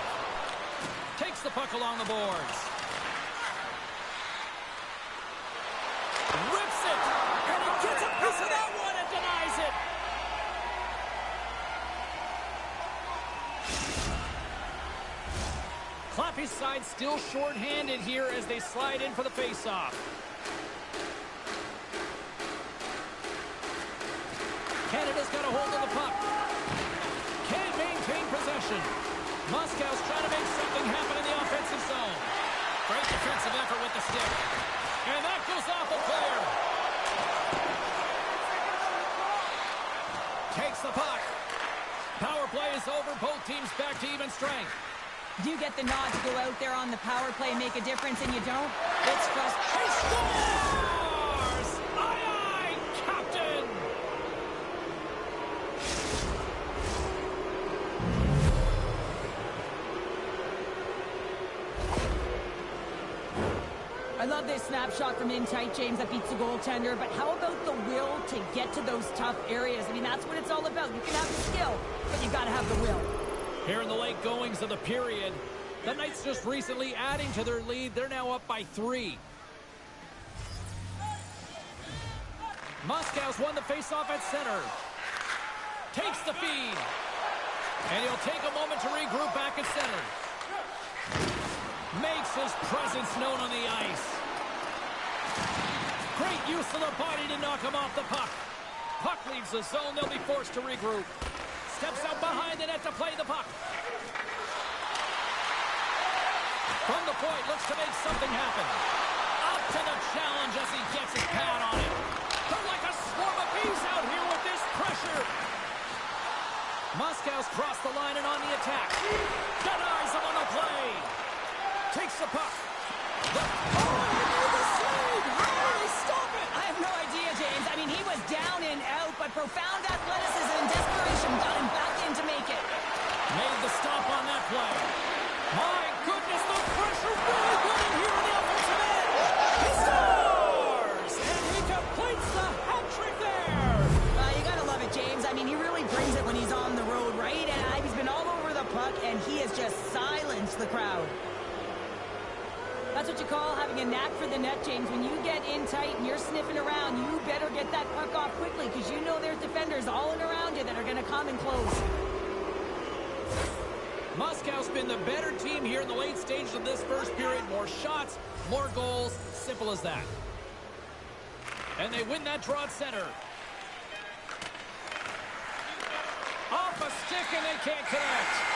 Takes the puck along the boards. Rips it. And he gets a piece of that one and denies it. Clappy's side still short-handed here as they slide in for the face-off. takes the puck. Power play is over. Both teams back to even strength. You get the nod to go out there on the power play and make a difference, and you don't. It's He frustrating. scores! Aye, aye, Captain! I love this snapshot from in tight, James, that beats the goaltender, but how about the will to get to those tough areas? I mean, that's what it's all about. You can have the skill, but you got to have the will. Here in the late goings of the period, the Knights just recently adding to their lead. They're now up by 3. Moscow's won the faceoff at center. Takes the feed. And he'll take a moment to regroup back at center. Makes his presence known on the ice. Great use of the body to knock him off the puck. Puck leaves the zone. They'll be forced to regroup. Steps out behind the net to play the puck. From the point, looks to make something happen. Up to the challenge as he gets his pad on it. They're like a swarm of bees out here with this pressure. Moscow's crossed the line and on the attack. Denies him on the play. Takes the puck. Oh, he made the save. How did he stop it? I have no idea, James. I mean, he was down and out, but profound athleticism and desperation got him back in to make it. Made the stop on that play. My goodness, the pressure really good in here on the offensive end. He scores! And he completes the hat trick there. You gotta love it, James. I mean, he really brings it when he's on the road, right? And he's been all over the puck, and he has just silenced the crowd. That's what you call having a knack for the net, James. When you get in tight and you're sniffing around, you better get that puck off quickly because you know there's defenders all in around you that are going to come and close. Moscow's been the better team here in the late stages of this first period. More shots, more goals. Simple as that. And they win that draw at center. Off a stick and they can't connect.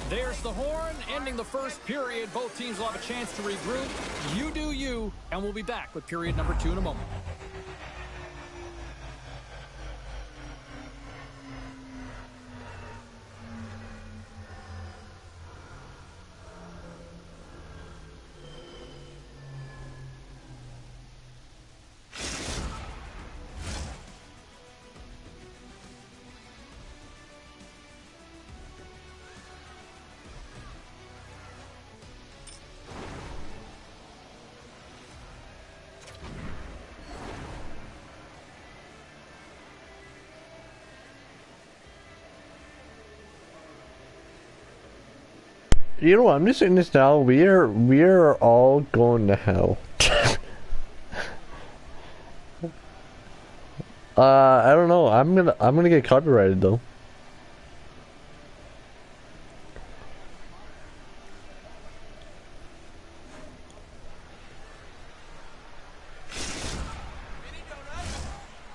There's the horn, ending the first period. Both teams will have a chance to regroup. You do you, and we'll be back with period number 2 in a moment. You know what? I'm just saying this now. We are all going to hell. I don't know. I'm gonna get copyrighted though.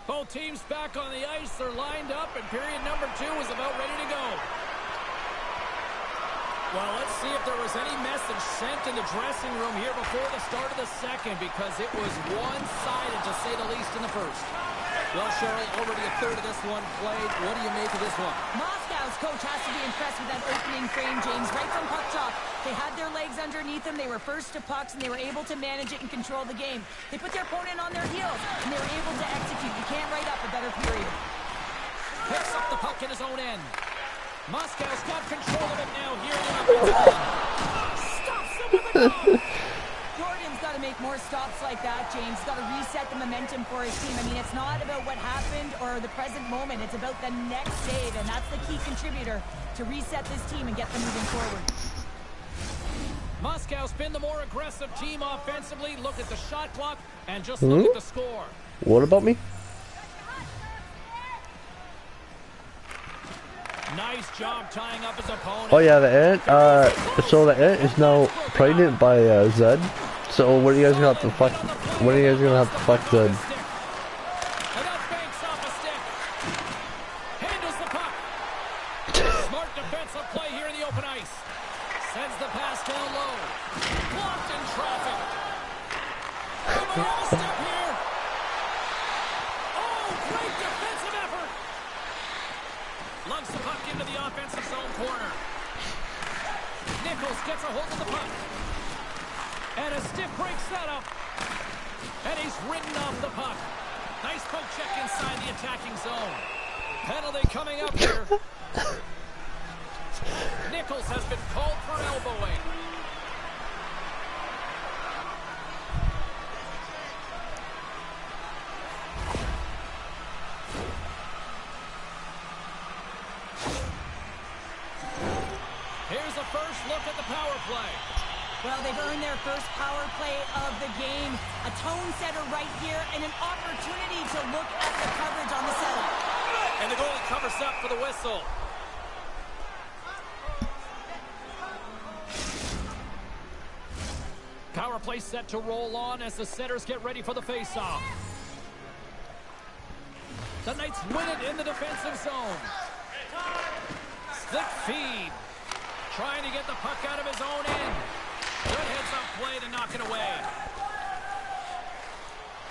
Both teams back on the ice. They're lined up, and period number 2 is about ready to go. Well, let's see if there was any message sent in the dressing room here before the start of the second, because it was one-sided, to say the least, in the first. Well, Cheryl, already a third of this one played. What do you make of this one? Moscow's coach has to be impressed with that opening frame, James. Right from puck drop, they had their legs underneath them. They were first to pucks, and they were able to manage it and control the game. They put their opponent on their heels, and they were able to execute. You can't write up a better period. Picks up the puck in his own end. Moscow's got control of it now here in the offensive. Stops him with a glove. Jordan's got to make more stops like that, James. He's got to reset the momentum for his team. I mean, it's not about what happened or the present moment. It's about the next save, and that's the key contributor to reset this team and get them moving forward. Moscow's been the more aggressive team offensively. Look at the shot clock and just look at the score. What about me? Nice job tying up his opponent. Oh yeah, the ant. So the ant is now pregnant by Zed. So what are you guys gonna have to fuck? When are you guys gonna have to fuck Zed? And that banks off a stick. Handles the puck. Smart defensive play here in the open ice. Sends the pass down low. Blocked in traffic. They might have a step here. Oh, great Lugs the puck into the offensive zone corner. Nichols gets a hold of the puck. And a stiff break setup. And he's ridden off the puck. Nice poke check inside the attacking zone. Penalty coming up here. Nichols has been called for elbowing. Here's a first look at the power play. Well, they've earned their first power play of the game. A tone setter right here and an opportunity to look at the coverage on the setup. And the goalie covers up for the whistle. Power play set to roll on as the setters get ready for the faceoff. The Knights win it in the defensive zone. Slick feed. Trying to get the puck out of his own end. Good heads-up play to knock it away.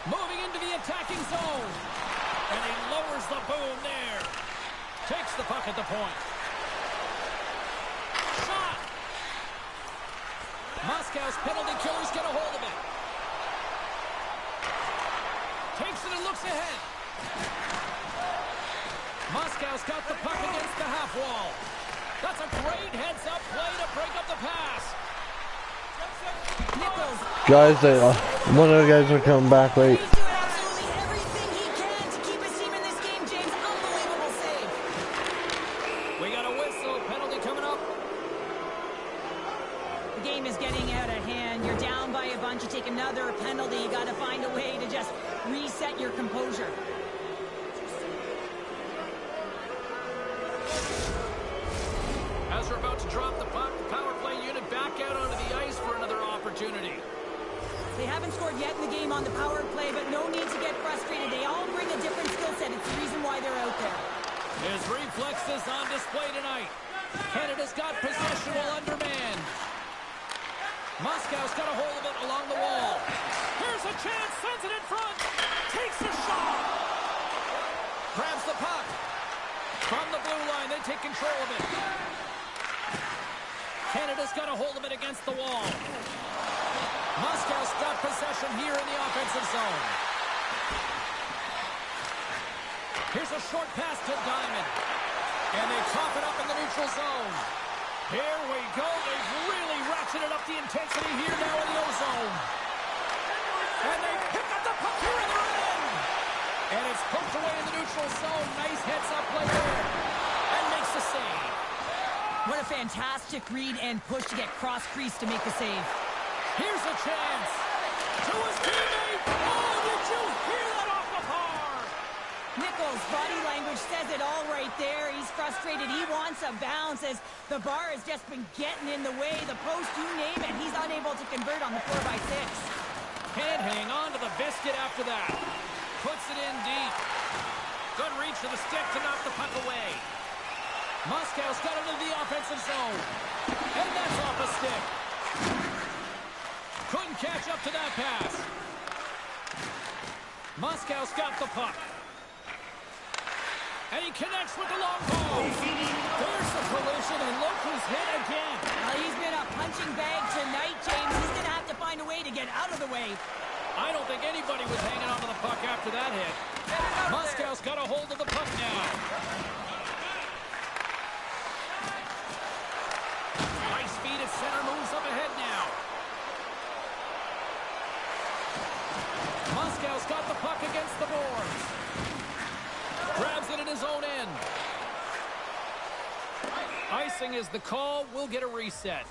Moving into the attacking zone. And he lowers the boom there. Takes the puck at the point. Shot. Moscow's penalty killers get a hold of it. Takes it and looks ahead. Moscow's got the puck against the half wall. That's a great heads-up play to break up the pass. Nichols. Guys, one of the guys are coming back late. He's doing absolutely everything he can to keep his team in this game, James. Unbelievable save. We got a whistle. Penalty coming up. The game is getting out of hand. You're down by a bunch. You take another penalty. You got to find a way to just reset your composure. As we're about to drop the puck, the power play unit back out onto the ice for another opportunity. They haven't scored yet in the game on the power play, but no need to get frustrated. They all bring a different skill set. It's the reason why they're out there. His reflexes on display tonight. Canada's got possession while undermanned. Moscow's got a hold of it along the wall. Here's a chance, sends it in front. Takes a shot. Grabs the puck. From the blue line, they take control of it. Canada's got a hold of it against the wall. Moscow's got possession here in the offensive zone. Here's a short pass to Diamond. And they top it up in the neutral zone. Here we go. They've really ratcheted up the intensity here now in the O-zone. And they pick up the puck here in the end. And it's poked away in the neutral zone. Nice heads-up play there. And makes the save. What a fantastic read and push to get cross-crease to make the save. Here's a chance. To his teammate. Oh, did you hear that off the bar? Nichols' body language says it all right there. He's frustrated. He wants a bounce as the bar has just been getting in the way. The post, you name it. He's unable to convert on the 4x6. Can't hang on to the biscuit after that. Puts it in deep. Good reach to the stick to knock the puck away. Moscow's got it into the offensive zone. And that's off a stick. Couldn't catch up to that pass. Moscow's got the puck. And he connects with the long ball. There's the collision, and look who's hit again. Well, he's been a punching bag tonight, James. He's going to have to find a way to get out of the way. I don't think anybody was hanging on to the puck after that hit. Moscow's got a hold of the puck now. Nice speed at center, moves up ahead now. Moscow's got the puck against the boards. Grabs it in his own end. Icing is the call. We'll get a reset.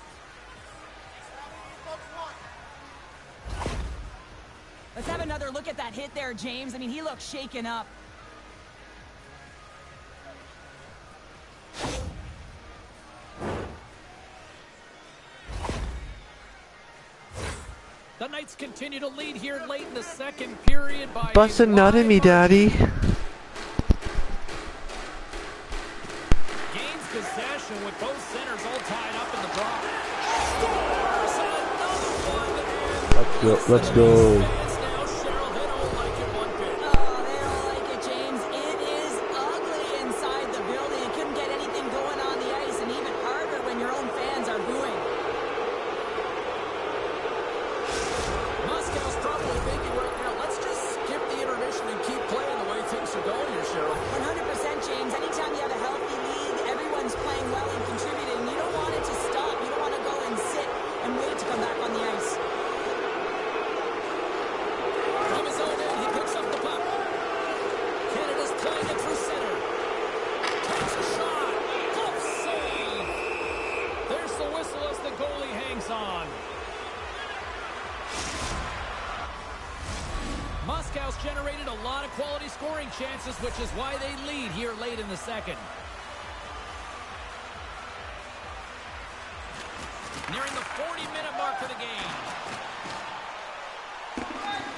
Let's have another look at that hit there, James. I mean, he looks shaken up. The Knights continue to lead here late in the second period by Bust a nut in me, Daddy. Gains possession with both centers all tied up in the draw. Scores another one. And Let's go. fans now, Cheryl, they don't like it one bit. Oh, they don't like it, James. It is ugly inside the building. It couldn't get Scouts generated a lot of quality scoring chances, which is why they lead here late in the second. Nearing the 40-minute mark of the game.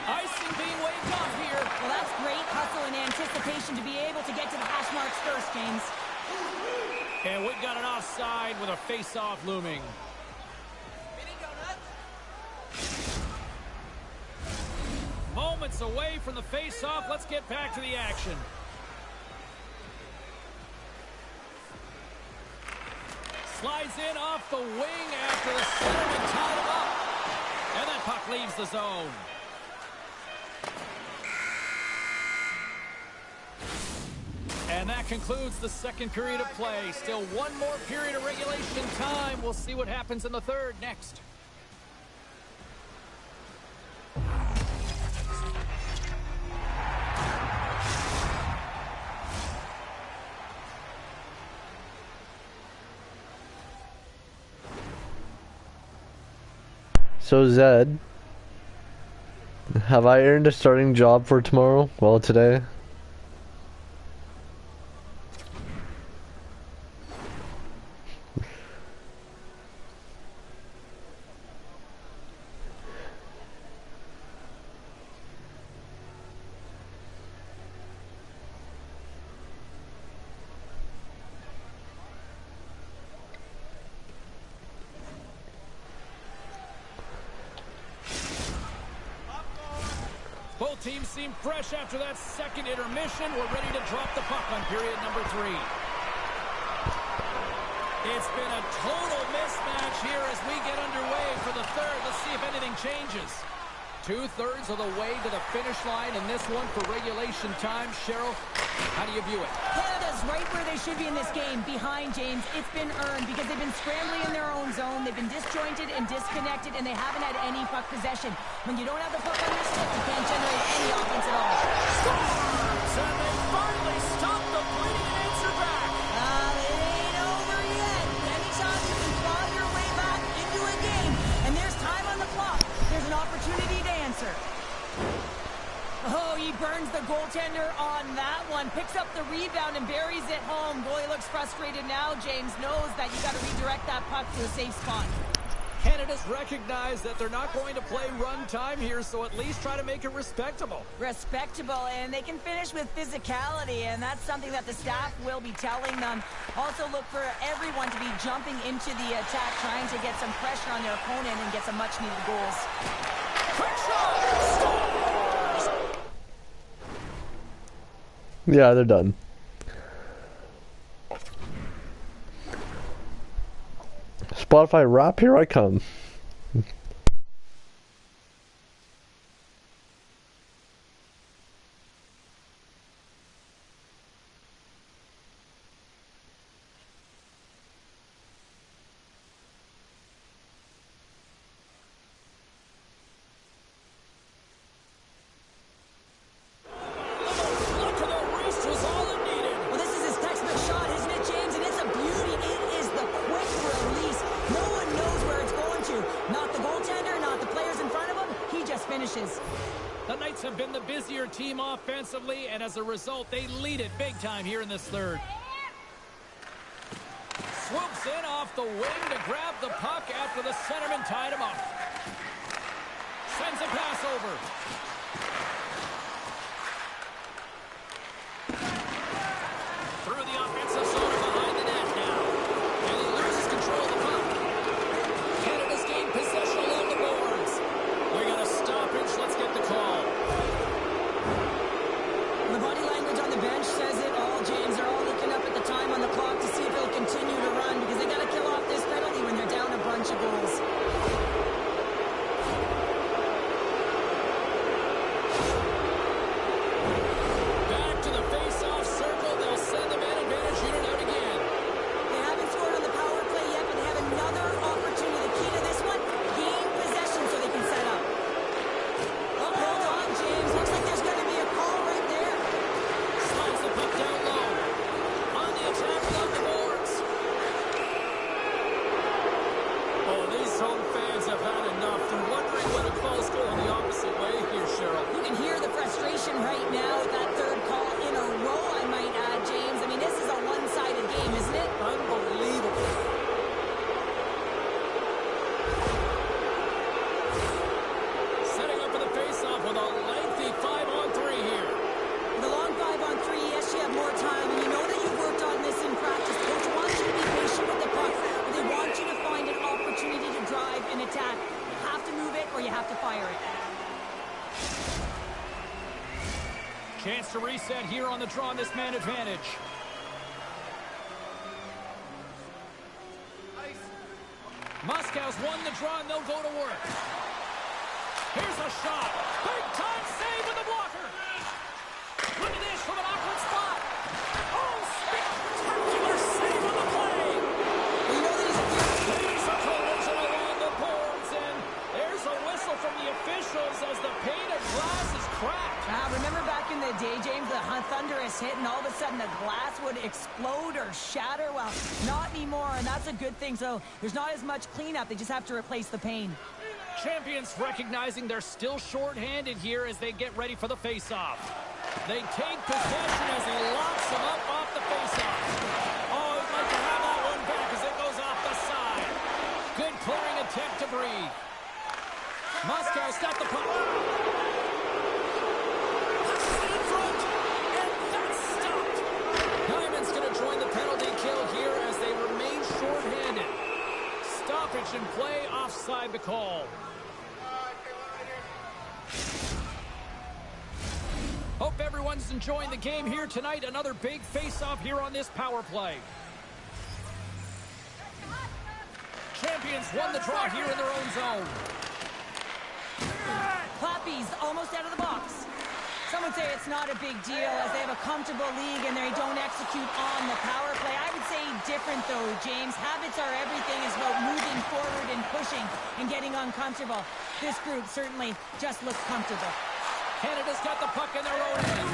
Icing being waved off here. Well, that's great hustle and anticipation to be able to get to the hash marks first, James. And we got an offside with a face-off looming. Moments away from the face-off. Let's get back to the action. Slides in off the wing after the centerman tied him up. And that puck leaves the zone. And that concludes the second period of play. Still one more period of regulation time. We'll see what happens in the third next. So Zed, have I earned a starting job for tomorrow? Well, today. Both teams seem fresh after that second intermission. We're ready to drop the puck on period number 3. It's been a total mismatch here as we get underway for the third. Let's see if anything changes. 2/3 of the way to the finish line in this one for regulation time. Cheryl, how do you view it? Canada's right where they should be in this game, behind James. It's been earned because they've been scrambling in their own zone. They've been disjointed and disconnected, and they haven't had any puck possession. When you don't have the puck on your stick, you can't generate any offense at all. And they finally stopped the bleeding and answer back. It ain't over yet. Anytime you can claw your way back into a game, and there's time on the clock, there's an opportunity to answer. Oh, he burns the goaltender on that one. Picks up the rebound and buries it home. Goalie looks frustrated now. James knows that you got to redirect that puck to a safe spot. Canada's recognized that they're not going to play run time here, so at least try to make it respectable. Respectable, and they can finish with physicality, and that's something that the staff will be telling them. Also look for everyone to be jumping into the attack, trying to get some pressure on their opponent and get some much-needed goals. Quick shot! Scores! Yeah, they're done. Spotify rap, here I come. Look at the wrist was all it needed. Well, this is his textbook shot, isn't it, James? And it's a beauty. It is the quick release. No one knows where it's going to. Not the goaltender, not the players in front of him. He just finishes. The Knights have been the busier team offensively, and as a result, they lead it big time here in this third. Swoops in off the wing to grab the puck after the centerman tied him up. Sends a pass over. Through the offensive zone and behind the net now. And he loses control of the puck. Canada's gained possession along the boards. We got a stoppage. Let's get the call. The body language on the bench says it all, James. They're all looking up at the time on the clock to see if they'll continue to run because they got to kill off this penalty when they're down a bunch of goals. the draw on this man advantage. Moscow's won the draw, and they'll go to work. Here's a shot. Big time save with the blocker. Look at this from an awkward spot. Oh, spectacular save on the play. You know that There's a collision along the boards, and there's a whistle from the officials as the pane of glass is cracked. remember back in the day, James, the thunderous hit, and all of a sudden the glass would explode or shatter? Well, not anymore, and that's a good thing. So there's not as much cleanup. They just have to replace the pane. Champions recognizing they're still short-handed here as they get ready for the face-off. They take possession as he locks him up off the face-off. Oh, he'd like to have that one back as it goes off the side. Good clearing attempt to breathe. Moscow's got the puck. Pushes it in front, and that's stopped. Hyman's going to join the penalty kill here as they remain short-handed. Stoppage in play, offside the call. Hope everyone's enjoying the game here tonight. Another big face-off here on this power play. Champions won the draw here in their own zone. Clappy's almost out of the box. Some would say it's not a big deal as they have a comfortable league and they don't execute on the power play. I would say different though, James. Habits are everything. It's about moving forward and pushing and getting uncomfortable. This group certainly just looks comfortable. Canada's got the puck in their own end.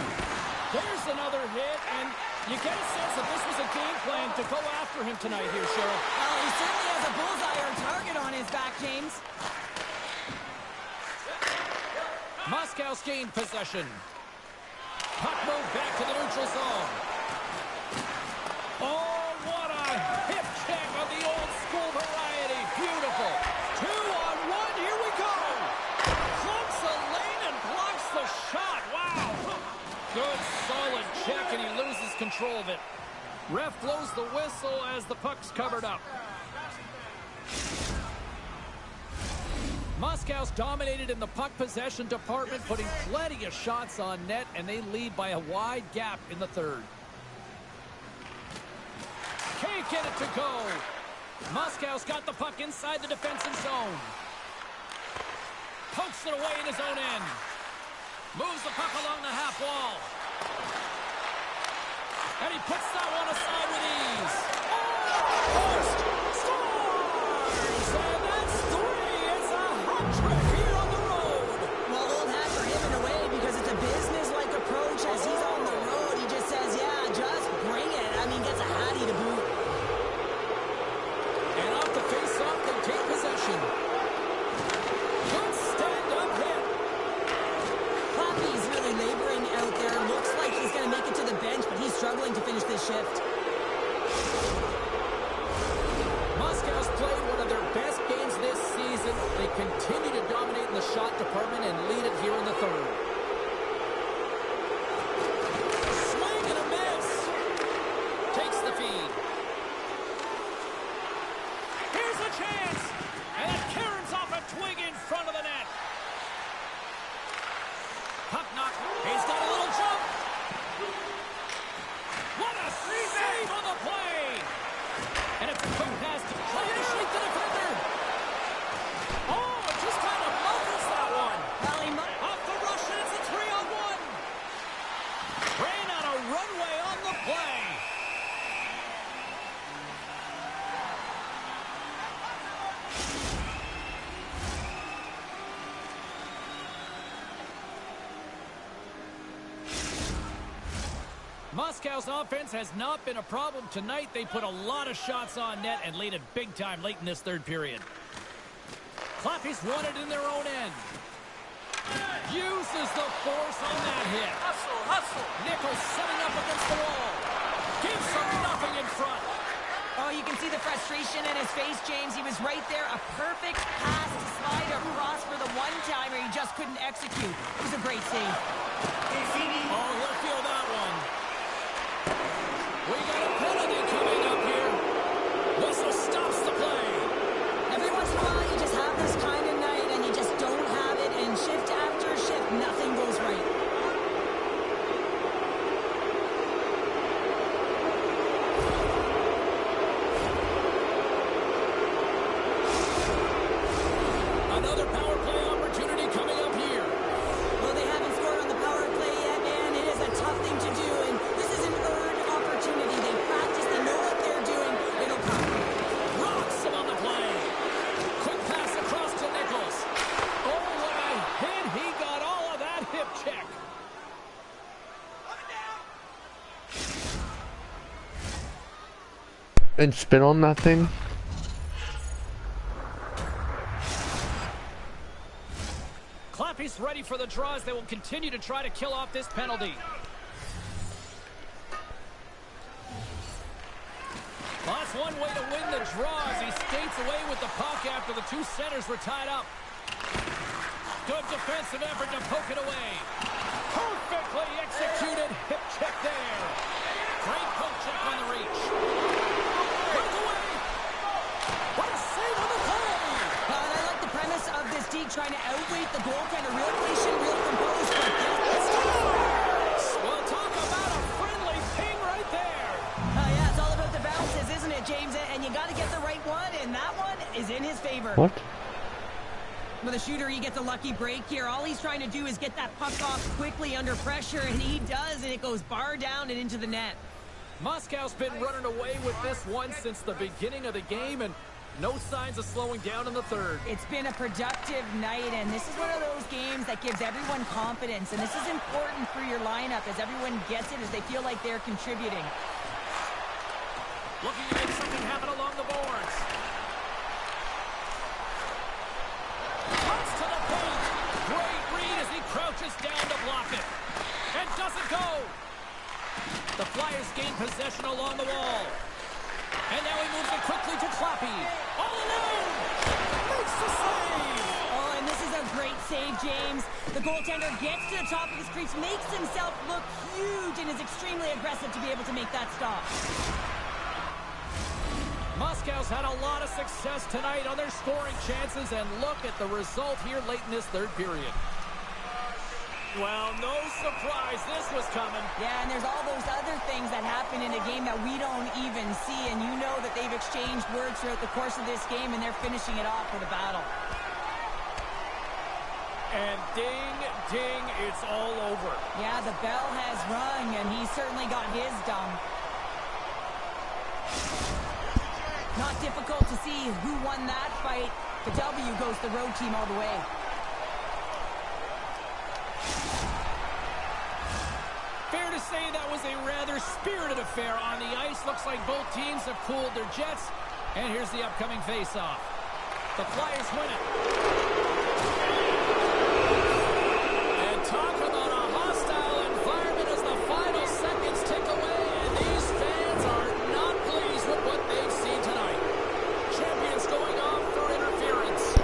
There's another hit, and you get a sense that this was a game plan to go after him tonight here, Cheryl. Well, he certainly has a bullseye or target on his back, James. Moscow's gained possession. Puck moved back to the neutral zone. Oh, what a hip check of the old school variety. Beautiful. 2-on-1, here we go. Clumps the lane and blocks the shot. Wow. Good, solid check, and he loses control of it. Ref blows the whistle as the puck's covered up. Moscow's dominated in the puck possession department, putting plenty of shots on net, and they lead by a wide gap in the third. Can't get it to go. Moscow's got the puck inside the defensive zone. Pokes it away in his own end. Moves the puck along the half wall. And he puts that one aside with ease. Oh, forced. Scores! And that's three. It's a hat trick here on the road. Well, old hat for him in a way because it's a business-like approach. As he's on the road, he just says, yeah, just bring it. I mean, gets a hattie to boot. And off the face-off, they take possession. Good stand-up hit. Clappy's really laboring out there. Looks like he's going to make it to the bench, but he's struggling to finish this shift. Moscow's played one of their best games this season. They continue to dominate in the shot department and lead it here in the third. Swing and a miss. Takes the feed. Here's a chance. And it caroms off a twig in front of the net. Puck knock. He's got a little jump. What a save on the play. And it's a quick pass to try to shake the defender. Oh, it just kind of muffles that one. Off the rush, and it's a 3-on-1. Ran out of runway on the play. Moscow's offense has not been a problem tonight. They put a lot of shots on net and lead it big time late in this third period. Clappy's won it in their own end. Uses the force on that hit. Hustle. Nichols setting up against the wall. Gives him nothing in front. Oh, you can see the frustration in his face, James. He was right there. A perfect pass to slide across for the one-timer. He just couldn't execute. It was a great save. Oh, he'll feel that one. We got a penalty coming up here. Whistle stops the play. Every once in a while, you just have this kind of night, and you just don't have it, and shift after shift, nothing goes right. And spin on that thing. Clappy's ready for the draws. They will continue to try to kill off this penalty. Well, that's one way to win the draw as he skates away with the puck after the two centers were tied up. Good defensive effort to poke it away. Perfectly executed hip check there. Great poke check on the reach. Put it away. What a save on the play. I like the premise of this D trying to outweight the goaltender. Real patient, real composed. But Scores! Well, talk about a friendly ping right there. yeah, it's all about the bounces, isn't it, James? And you got to get the right one, and that one is in his favor. What? With a shooter, he gets a lucky break here. All he's trying to do is get that puck off quickly under pressure, and he does, and it goes bar down and into the net. Moscow's been running away with this one since the beginning of the game, and no signs of slowing down in the third. It's been a productive night, and this is one of those games that gives everyone confidence, and this is important for your lineup as everyone gets it, as they feel like they're contributing. Looking to make something happen along the boards. Cuts to the paint. Great read as he crouches down to block it. And doesn't go. The Flyers gain possession along the wall. And now he moves it quickly to Clappy. All alone. Makes the save. Oh, and this is a great save, James. The goaltender gets to the top of his crease, makes himself look huge, and is extremely aggressive to be able to make that stop. Moscow's had a lot of success tonight on their scoring chances, and look at the result here late in this third period. Well, no surprise this was coming. Yeah, and there's all those other things that happen in a game that we don't even see, and you know that they've exchanged words throughout the course of this game, and they're finishing it off with a battle. And ding, ding, it's all over. Yeah, the bell has rung, and he certainly got his done. Not difficult to see who won that fight. The W goes the road team all the way. Fair to say that was a rather spirited affair on the ice. Looks like both teams have cooled their jets. And here's the upcoming face-off. The Flyers win it. And talk about a hostile environment as the final seconds tick away. And these fans are not pleased with what they've seen tonight. Champions going off for interference.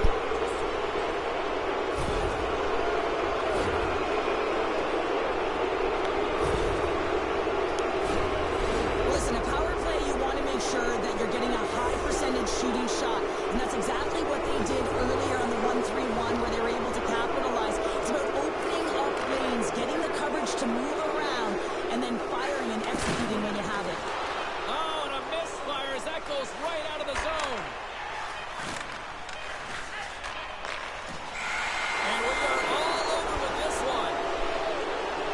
Listen, a power play, you want to make sure that you're getting a high percentage shooting shot. And that's exactly what they did earlier on the 1-3-1, where they were able to capitalize. It's about opening up lanes, getting the coverage to move around, and then firing and executing when you have it. Oh, and a misfire as that goes right out of the zone. And we are all over with this one.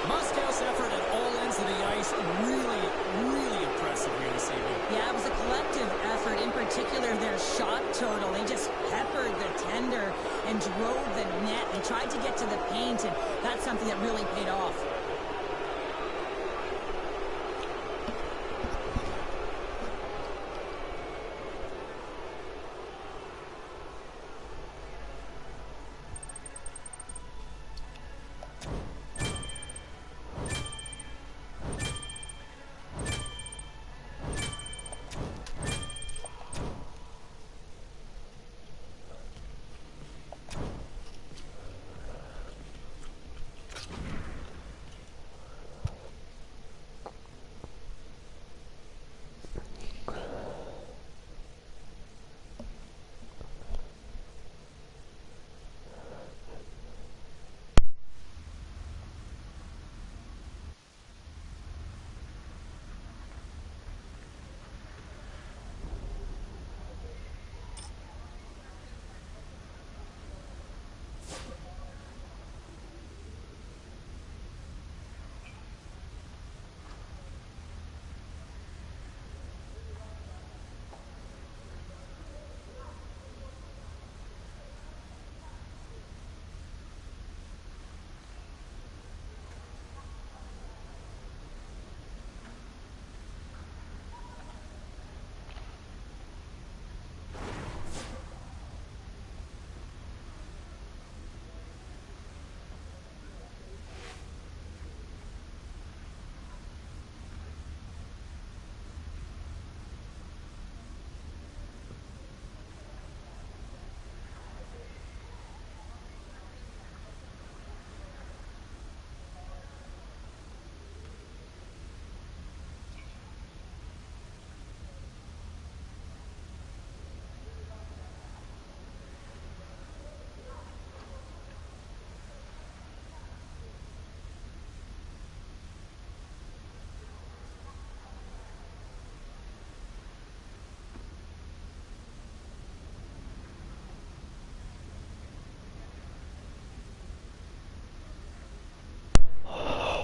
Moscow's effort at all ends of the ice really, really impressive here this evening. Yeah, it was a collective effort, in particular their shot total. They just peppered the tender and drove the net. They tried to get to the paint, and that's something that really paid off.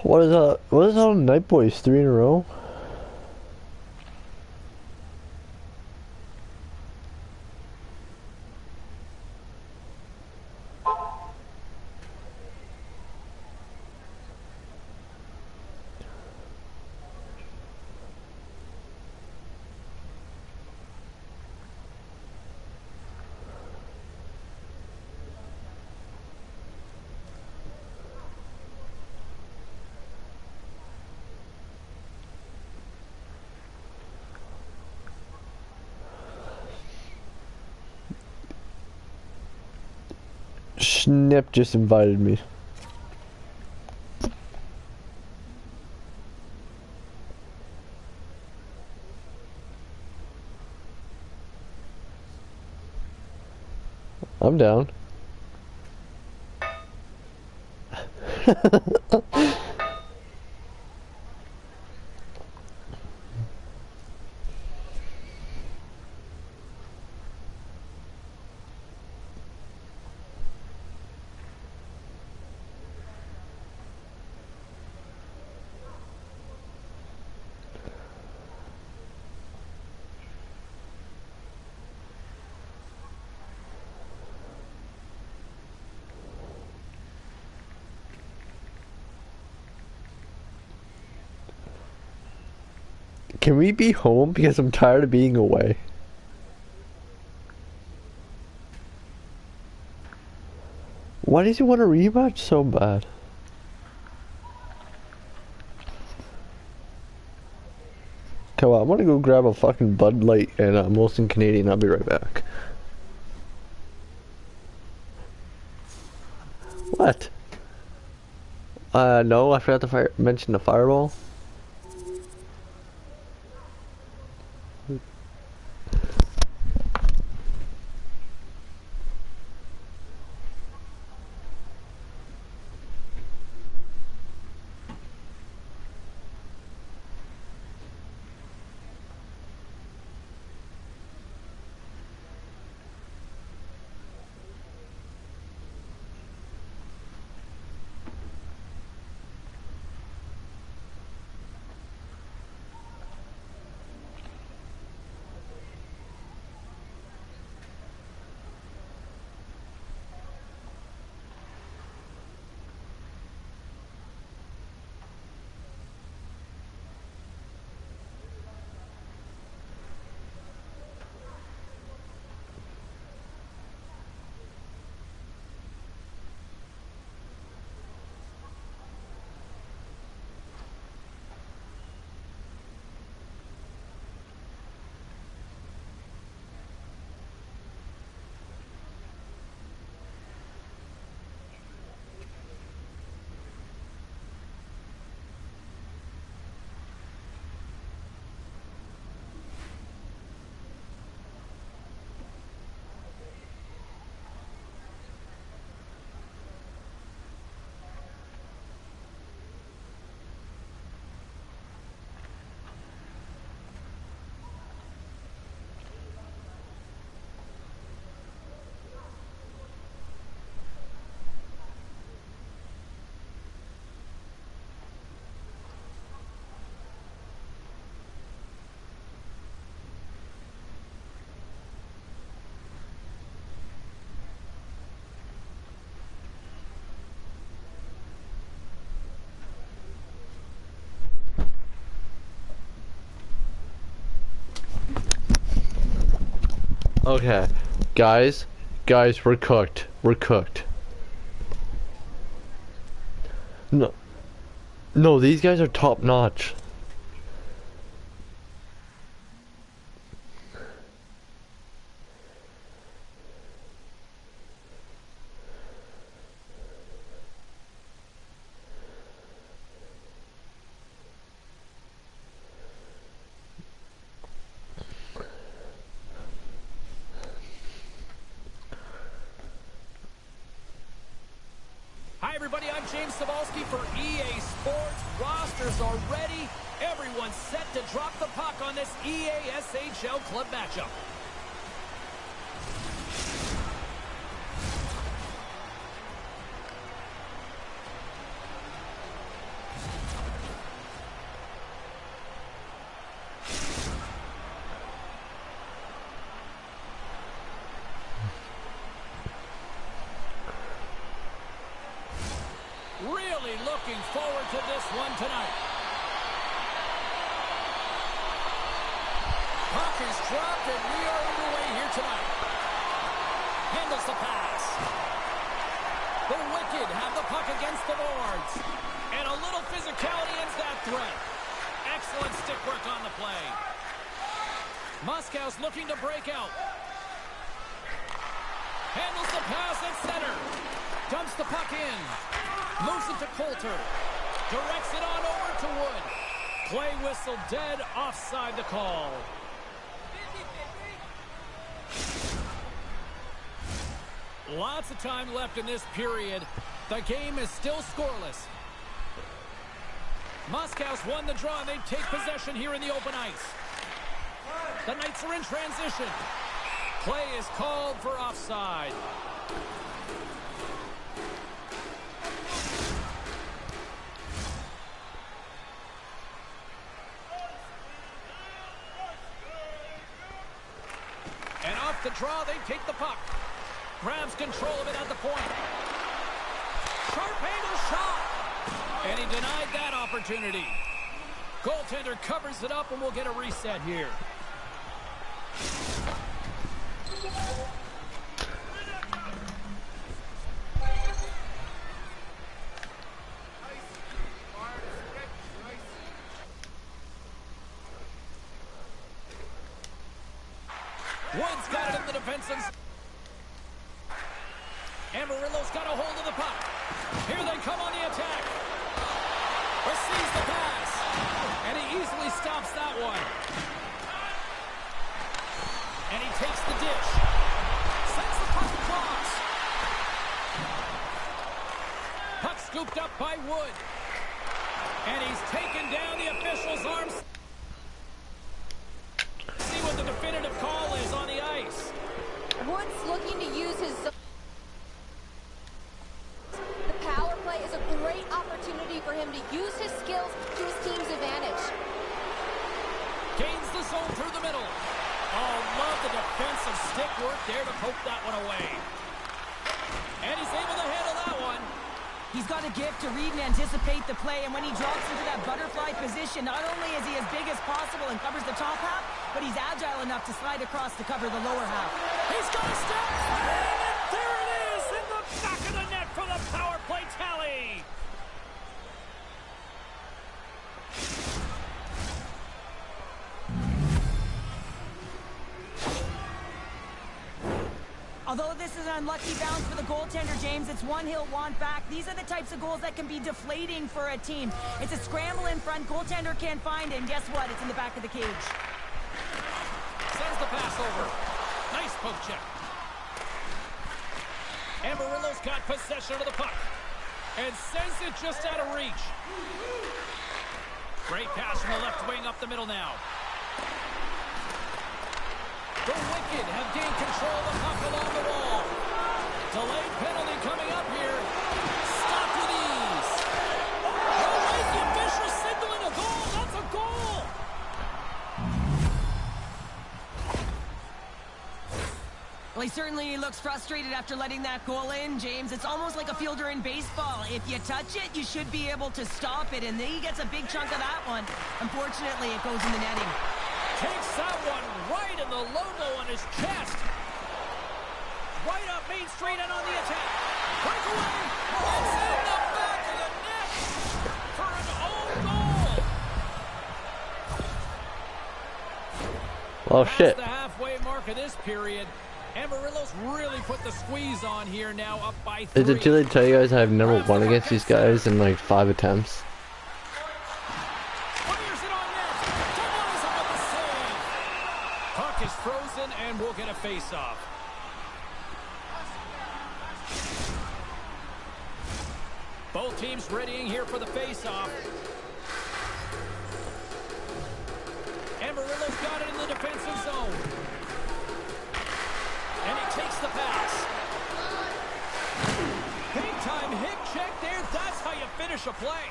What is that? What is that on Night Boys? 3 in a row? Snip just invited me. I'm down. Can we be home because I'm tired of being away? Why does he want a rematch so bad? Come on, I'm gonna go grab a fucking Bud Light and a Molson Canadian. I'll be right back. What? No, I forgot to mention the fireball. Okay, guys, we're cooked. We're cooked. No, no, these guys are top notch. Hi, everybody. I'm James Cebulski for EA Sports. Rosters are ready. Everyone's set to drop the puck on this EA SHL club matchup. one tonight. Puck is dropped, and we are underway here tonight. Handles the pass. The Wicked have the puck against the boards. And a little physicality ends that threat. Excellent stick work on the play. Moscow's looking to break out. Handles the pass at center. Dumps the puck in. Moves it to Coulter. Directs it on over to Wood. Play whistle dead, offside the call. Lots of time left in this period. The game is still scoreless. Moscow's won the draw, and they take possession here in the open ice. The Knights are in transition. Play is called for offside. And off the draw, they take the puck. Grabs control of it at the point. Sharp angle shot. And he denied that opportunity. Goaltender covers it up, and we'll get a reset here. Wood's got it in the defensive. Amarillo's got a hold of the puck. Here they come on the attack. Receives the pass. And he easily stops that one. And he takes the dish. Sends the puck across. Puck scooped up by Wood. And he's taken down the official's arms. See what the definitive call is on the ice. Wood's looking to use his... The power play is a great opportunity for him to use his skills to his team's advantage. Gains the zone through the middle. Oh, love the defensive stick work there to poke that one away. And he's able to handle that one. He's got a gift to read and anticipate the play, and when he drops into that butterfly position, not only is he as big as possible and covers the top half, but he's agile enough to slide across to cover the lower half. He's got a step, and there it is in the back of the net for the power play tally. Although this is an unlucky bounce for the goaltender, James, it's one he'll want back. These are the types of goals that can be deflating for a team. It's a scramble in front. Goaltender can't find it, and guess what? It's in the back of the cage. Sends the pass over. Nice poke check. Amarillo's got possession of the puck. And sends it just out of reach. Great pass from the left wing up the middle now. The Wicked have gained control of the puck along the wall. Delayed penalty coming up here. Stopped with ease. Oh, wait, the official signaling a goal. That's a goal. Well, he certainly looks frustrated after letting that goal in, James. It's almost like a fielder in baseball. If you touch it, you should be able to stop it, and he gets a big chunk of that one. Unfortunately, it goes in the netting. Takes that one right in the logo on his chest. Right up Main Street and on the attack. Breakaway. It's in the back of the net for an own goal. Oh, shit. Past the halfway mark of this period, Amarillo's really put the squeeze on here now, up by 3. Is it too late to tell you guys I've never won against these guys in like 5 attempts? Is frozen, and we'll get a face-off. Both teams readying here for the face-off. Amarillo's got it in the defensive zone. And he takes the pass. Big-time hip check there. That's how you finish a play.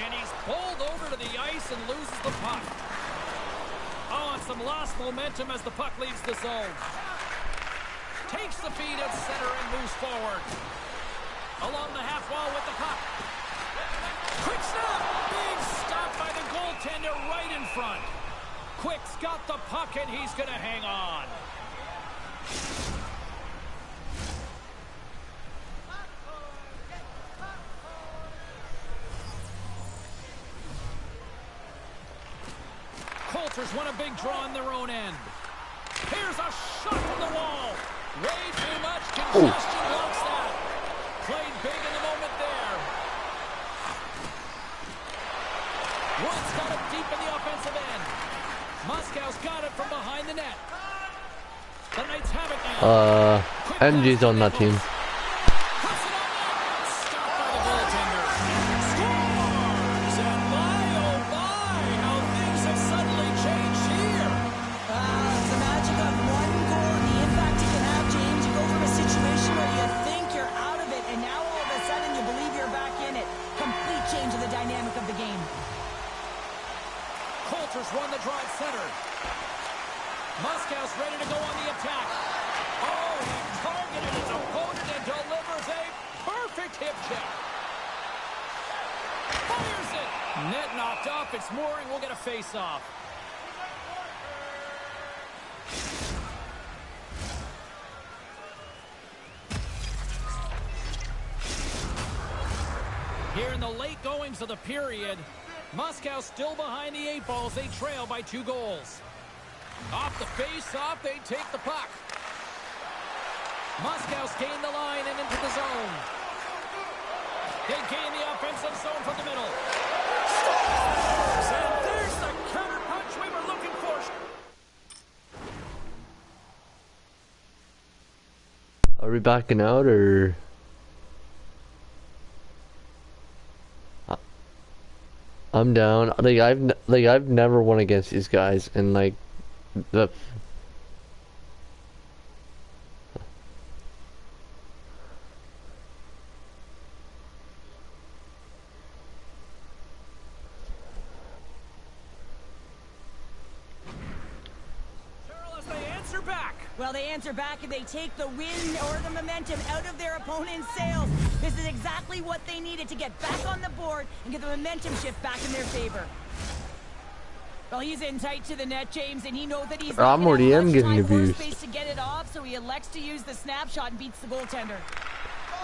And he's pulled over to the ice and loses the puck. Oh, and some lost momentum as the puck leaves the zone. Takes the feed at center and moves forward. Along the half wall with the puck. Quick snap. Big stop by the goaltender right in front. Quick's got the puck, and he's going to hang on. Coulter's won a big draw on their own end. Here's a shot from the wall. Way too much congestion blocks that. Played big in the moment there. Woods got it deep in the offensive end. Moscow's got it from behind the net. The Knights have it now. MG's on that team. Puts it on net. Stopped by the goaltender. Scores! And my, oh my, how things have suddenly changed here. The magic of one goal and the impact it can have, James. You go from a situation where you think you're out of it, and now all of a sudden you believe you're back in it. Complete change of the dynamic of the game. Coulter's won the draw at center. Moscow's ready to go on the attack. Oh, he targeted his opponent and delivers a perfect hip check. Fires it. Net knocked off. It's Mooring. We'll get a face-off. Here in the late goings of the period, Moscow still behind the 8 balls. They trail by 2 goals. Off the face-off, they take the puck. Moscow's gained the line and into the zone. They gain the offensive zone from the middle. Scores! And there's the counter punch we were looking for. Are we backing out or? I'm down. I've never won against these guys, and like the. Well, they answer back and they take the wind or the momentum out of their opponent's sails. This is exactly what they needed to get back on the board and get the momentum shift back in their favor. Well, he's in tight to the net, James, and he knows that he's not I'm already getting getting much time or abused. space to get it off, so he elects to use the snapshot and beats the goaltender.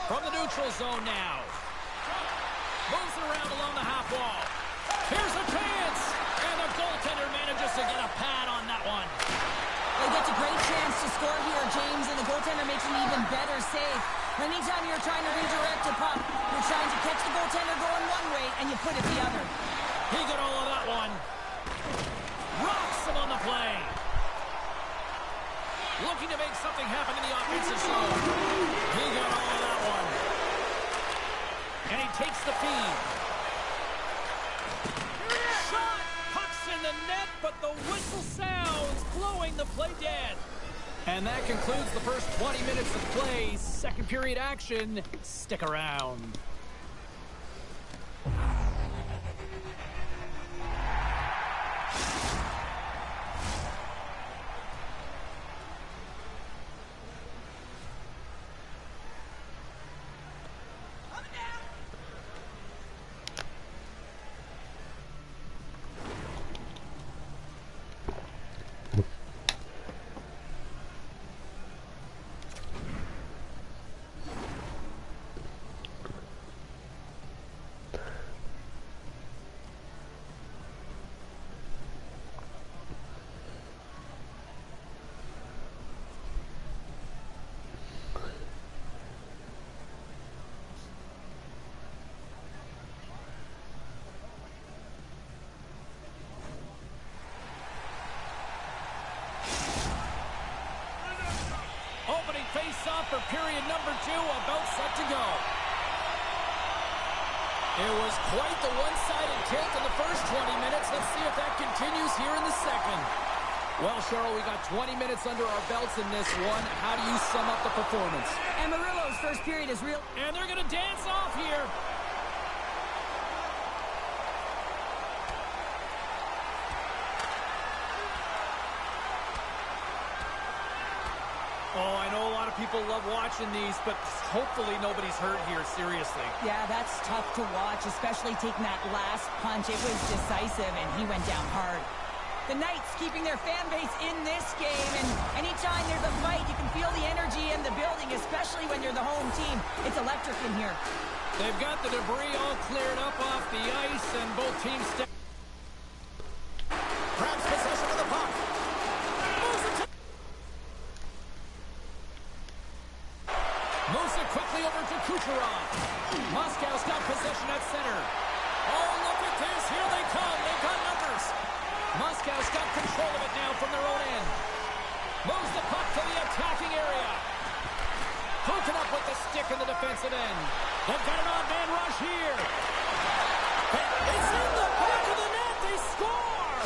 From the neutral zone now. Moves it around along the half wall. Here's a chance, and the goaltender manages to get a pad on that one. They get a great chance to score here, James, and the goaltender makes an even better save. Anytime you're trying to redirect a puck, you're trying to catch the goaltender going one way, and you put it the other. He got all of that one. Rocks him on the play. Looking to make something happen in the offensive zone. He got all of that one. And he takes the feed. Shot! Puck's in the net, but the whistle sounds, blowing the play dead. And that concludes the first 20 minutes of play. Second period action. Stick around. Opening face-off for period number 2, about set to go. It was quite the one-sided tilt in the first 20 minutes. Let's see if that continues here in the second. Well, Cheryl, we got 20 minutes under our belts in this one. How do you sum up the performance? Amarillo's first period is real. And they're going to dance off here. Oh, I know a lot of of people love watching these, but hopefully nobody's hurt here, seriously. Yeah, that's tough to watch, especially taking that last punch. It was decisive, and he went down hard. The Knights keeping their fan base in this game, and anytime there's a fight, you can feel the energy in the building, especially when you're the home team. It's electric in here. They've got the debris all cleared up off the ice, and both teams step. Grabs possession of the puck. Moves it quickly over to Kucherov. Moscow's got possession at center. Oh, look at this. Here they come. They've got numbers. Moscow's got control of it now from their own end. Moves the puck to the attacking area. Hooking up with the stick in the defensive end. They've got an odd-man rush here. It's in the back of the net. They score.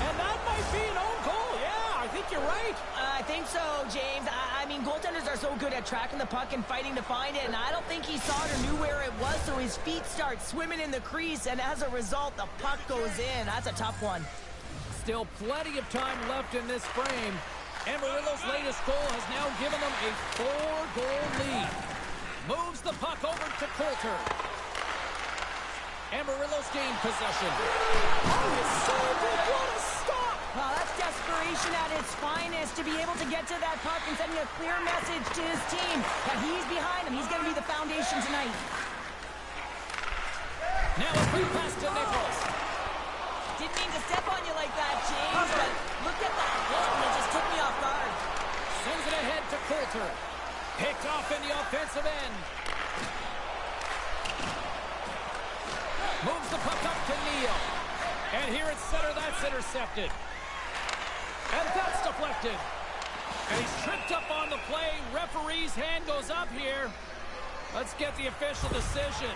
And that might be an own goal. Yeah, I think you're right. I think so, James. I mean, goaltenders are so good at tracking the puck and fighting to find it, and I don't think he saw it or knew where it was, so his feet start swimming in the crease, and as a result, the puck goes in. That's a tough one. Still plenty of time left in this frame. Amarillo's latest goal has now given them a 4-goal lead. Moves the puck over to Coulter. Amarillo's gained possession. Oh, it's so good. What a stop! Well, that's desperation at its finest, to be able to get to that puck and sending a clear message to his team that he's behind him. He's going to be the foundation tonight. Now a quick pass to Nichols. Didn't mean to step on you like that, James, but look at that hit, and it just took me off guard. Sends it ahead to Coulter. Picked off in the offensive end. Moves the puck up to Neal. And here at center, that's intercepted. And that's deflected. And he's tripped up on the play. Referee's hand goes up here. Let's get the official decision.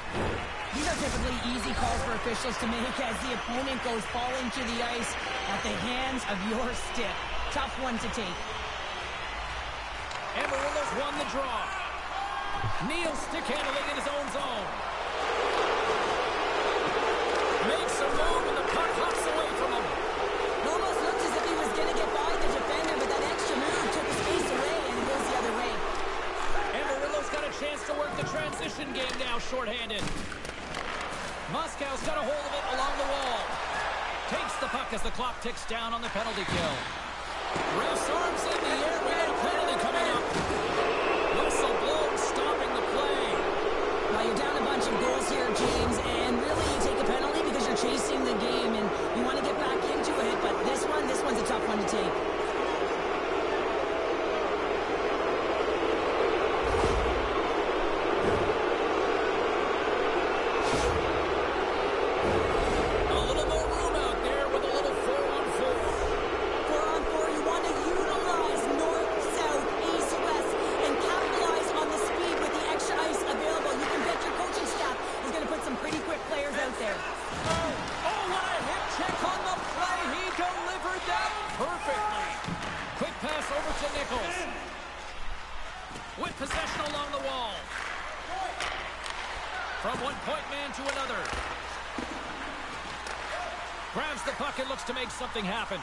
These are typically easy calls for officials to make as the opponent goes falling to the ice at the hands of your stick. Tough one to take. Amarillo's won the draw. Neal stick handling in his own zone. Makes a move and the puck hops away from him. It almost looked as if he was going to get by the defender, but that extra move took his face away and it goes the other way. Amarillo's got a chance to work the transition game now, shorthanded. Moscow's got a hold of it along the wall. Takes the puck as the clock ticks down on the penalty kill. Ref's arms in the air. We got a penalty coming up. Whistle blown, stopping the play. Well, you're down a bunch of goals here, James, and really you take a penalty because you're chasing the game and you want to get back into it, but this one's a tough one to take. From one-point man to another. Grabs the puck and looks to make something happen.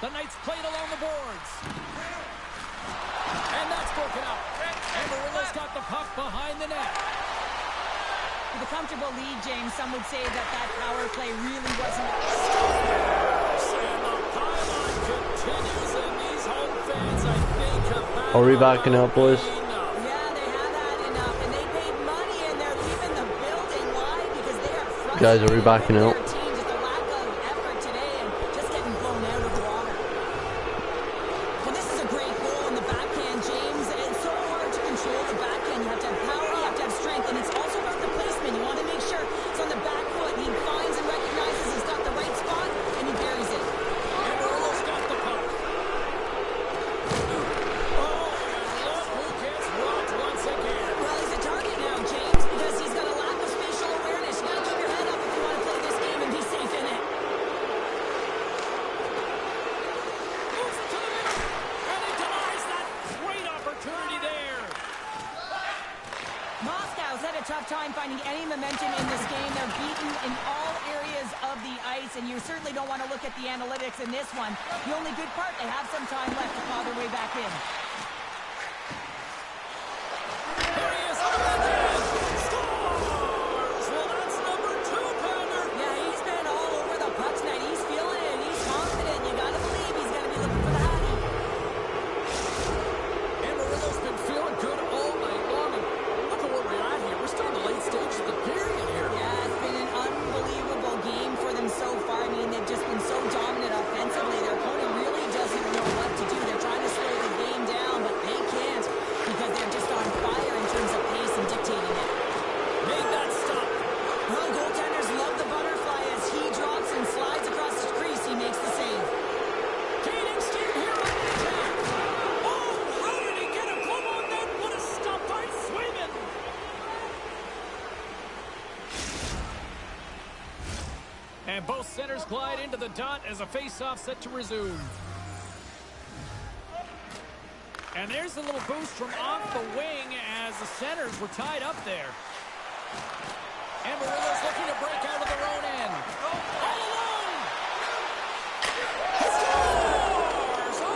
The Knights played along the boards. And that's broken up. Amarillo's got the puck behind the net. With a comfortable lead, James, some would say that power play really wasn't... And the pylon continues, and these home fans, I think, have... Are we backing up, boys? Guys, are we backing out? ice, and you certainly don't want to look at the analytics in this one. The only good part, they have some time left to claw their way back in. There he is on the backhand. Scores! Well, that's number 2-pounder. Yeah, he's been all over the puck tonight. He's feeling it, and he's confident. You got to believe he's going to be looking for the hattie. Amarillo's been feeling good all night long. And look at where we're at here. We're still in the late stages of the period here. Yeah, it's been an unbelievable game for them so far. I mean, they've just been so dominant offensively. Their opponent really doesn't know what to do. They're trying to slow the game down, but they can't because they're just on fire in terms of pace and dictating it. Made that stop. Well, goaltenders love the butterfly as he drops and slides across the crease. He makes the save. Gaining steam here on the attack. Oh, how did he get a glove on that? What a stop by Swayman. And both centers glide into the dot as a face-off set to resume. And there's a little boost from off the wing as the centers were tied up there. Amarillo's looking to break out of their own end. All alone! He scores! Oh,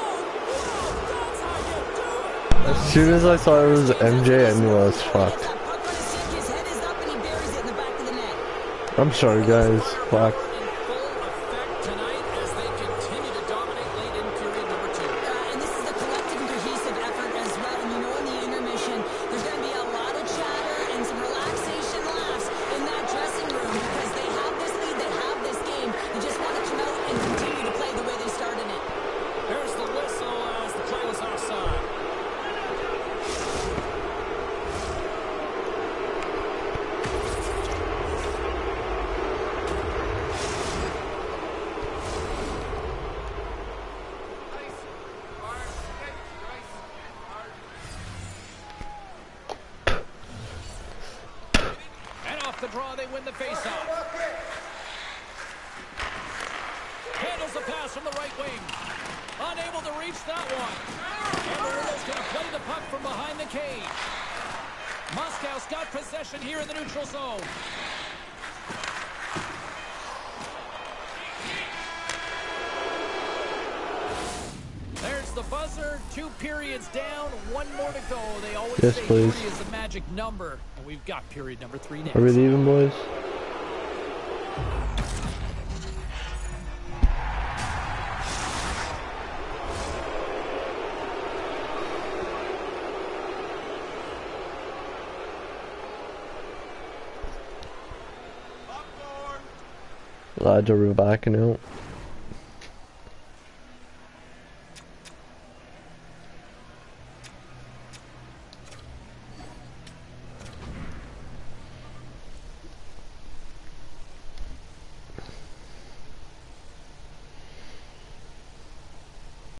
that's how you do it! As soon as I saw it was MJ, I knew I was fucked. That puck on his stick, his head is up, and he buries it in the back of the net. I'm sorry, guys. Fuck. In full effect tonight as they continue to dominate late in period number 2. And this is a collective and cohesive effort as well. And you know in the intermission, there's going to be a lot of chatter and some relaxation laughs in that dressing room because they have this lead, they have this game. They just want to come out and continue to play the way they started it. There's the whistle as the play was offside. And off the draw, they win the faceoff. Handles the pass from the right wing. Unable to reach that one. Amarillo's going to play the puck from behind the cage. Moscow's got possession here in the neutral zone. There's the buzzer. 2 periods down. 1 more to go. They always Yes, say please. 3 is the magic number. And we've got period number 3 next. Are we leaving, boys? Lads, are we backing out?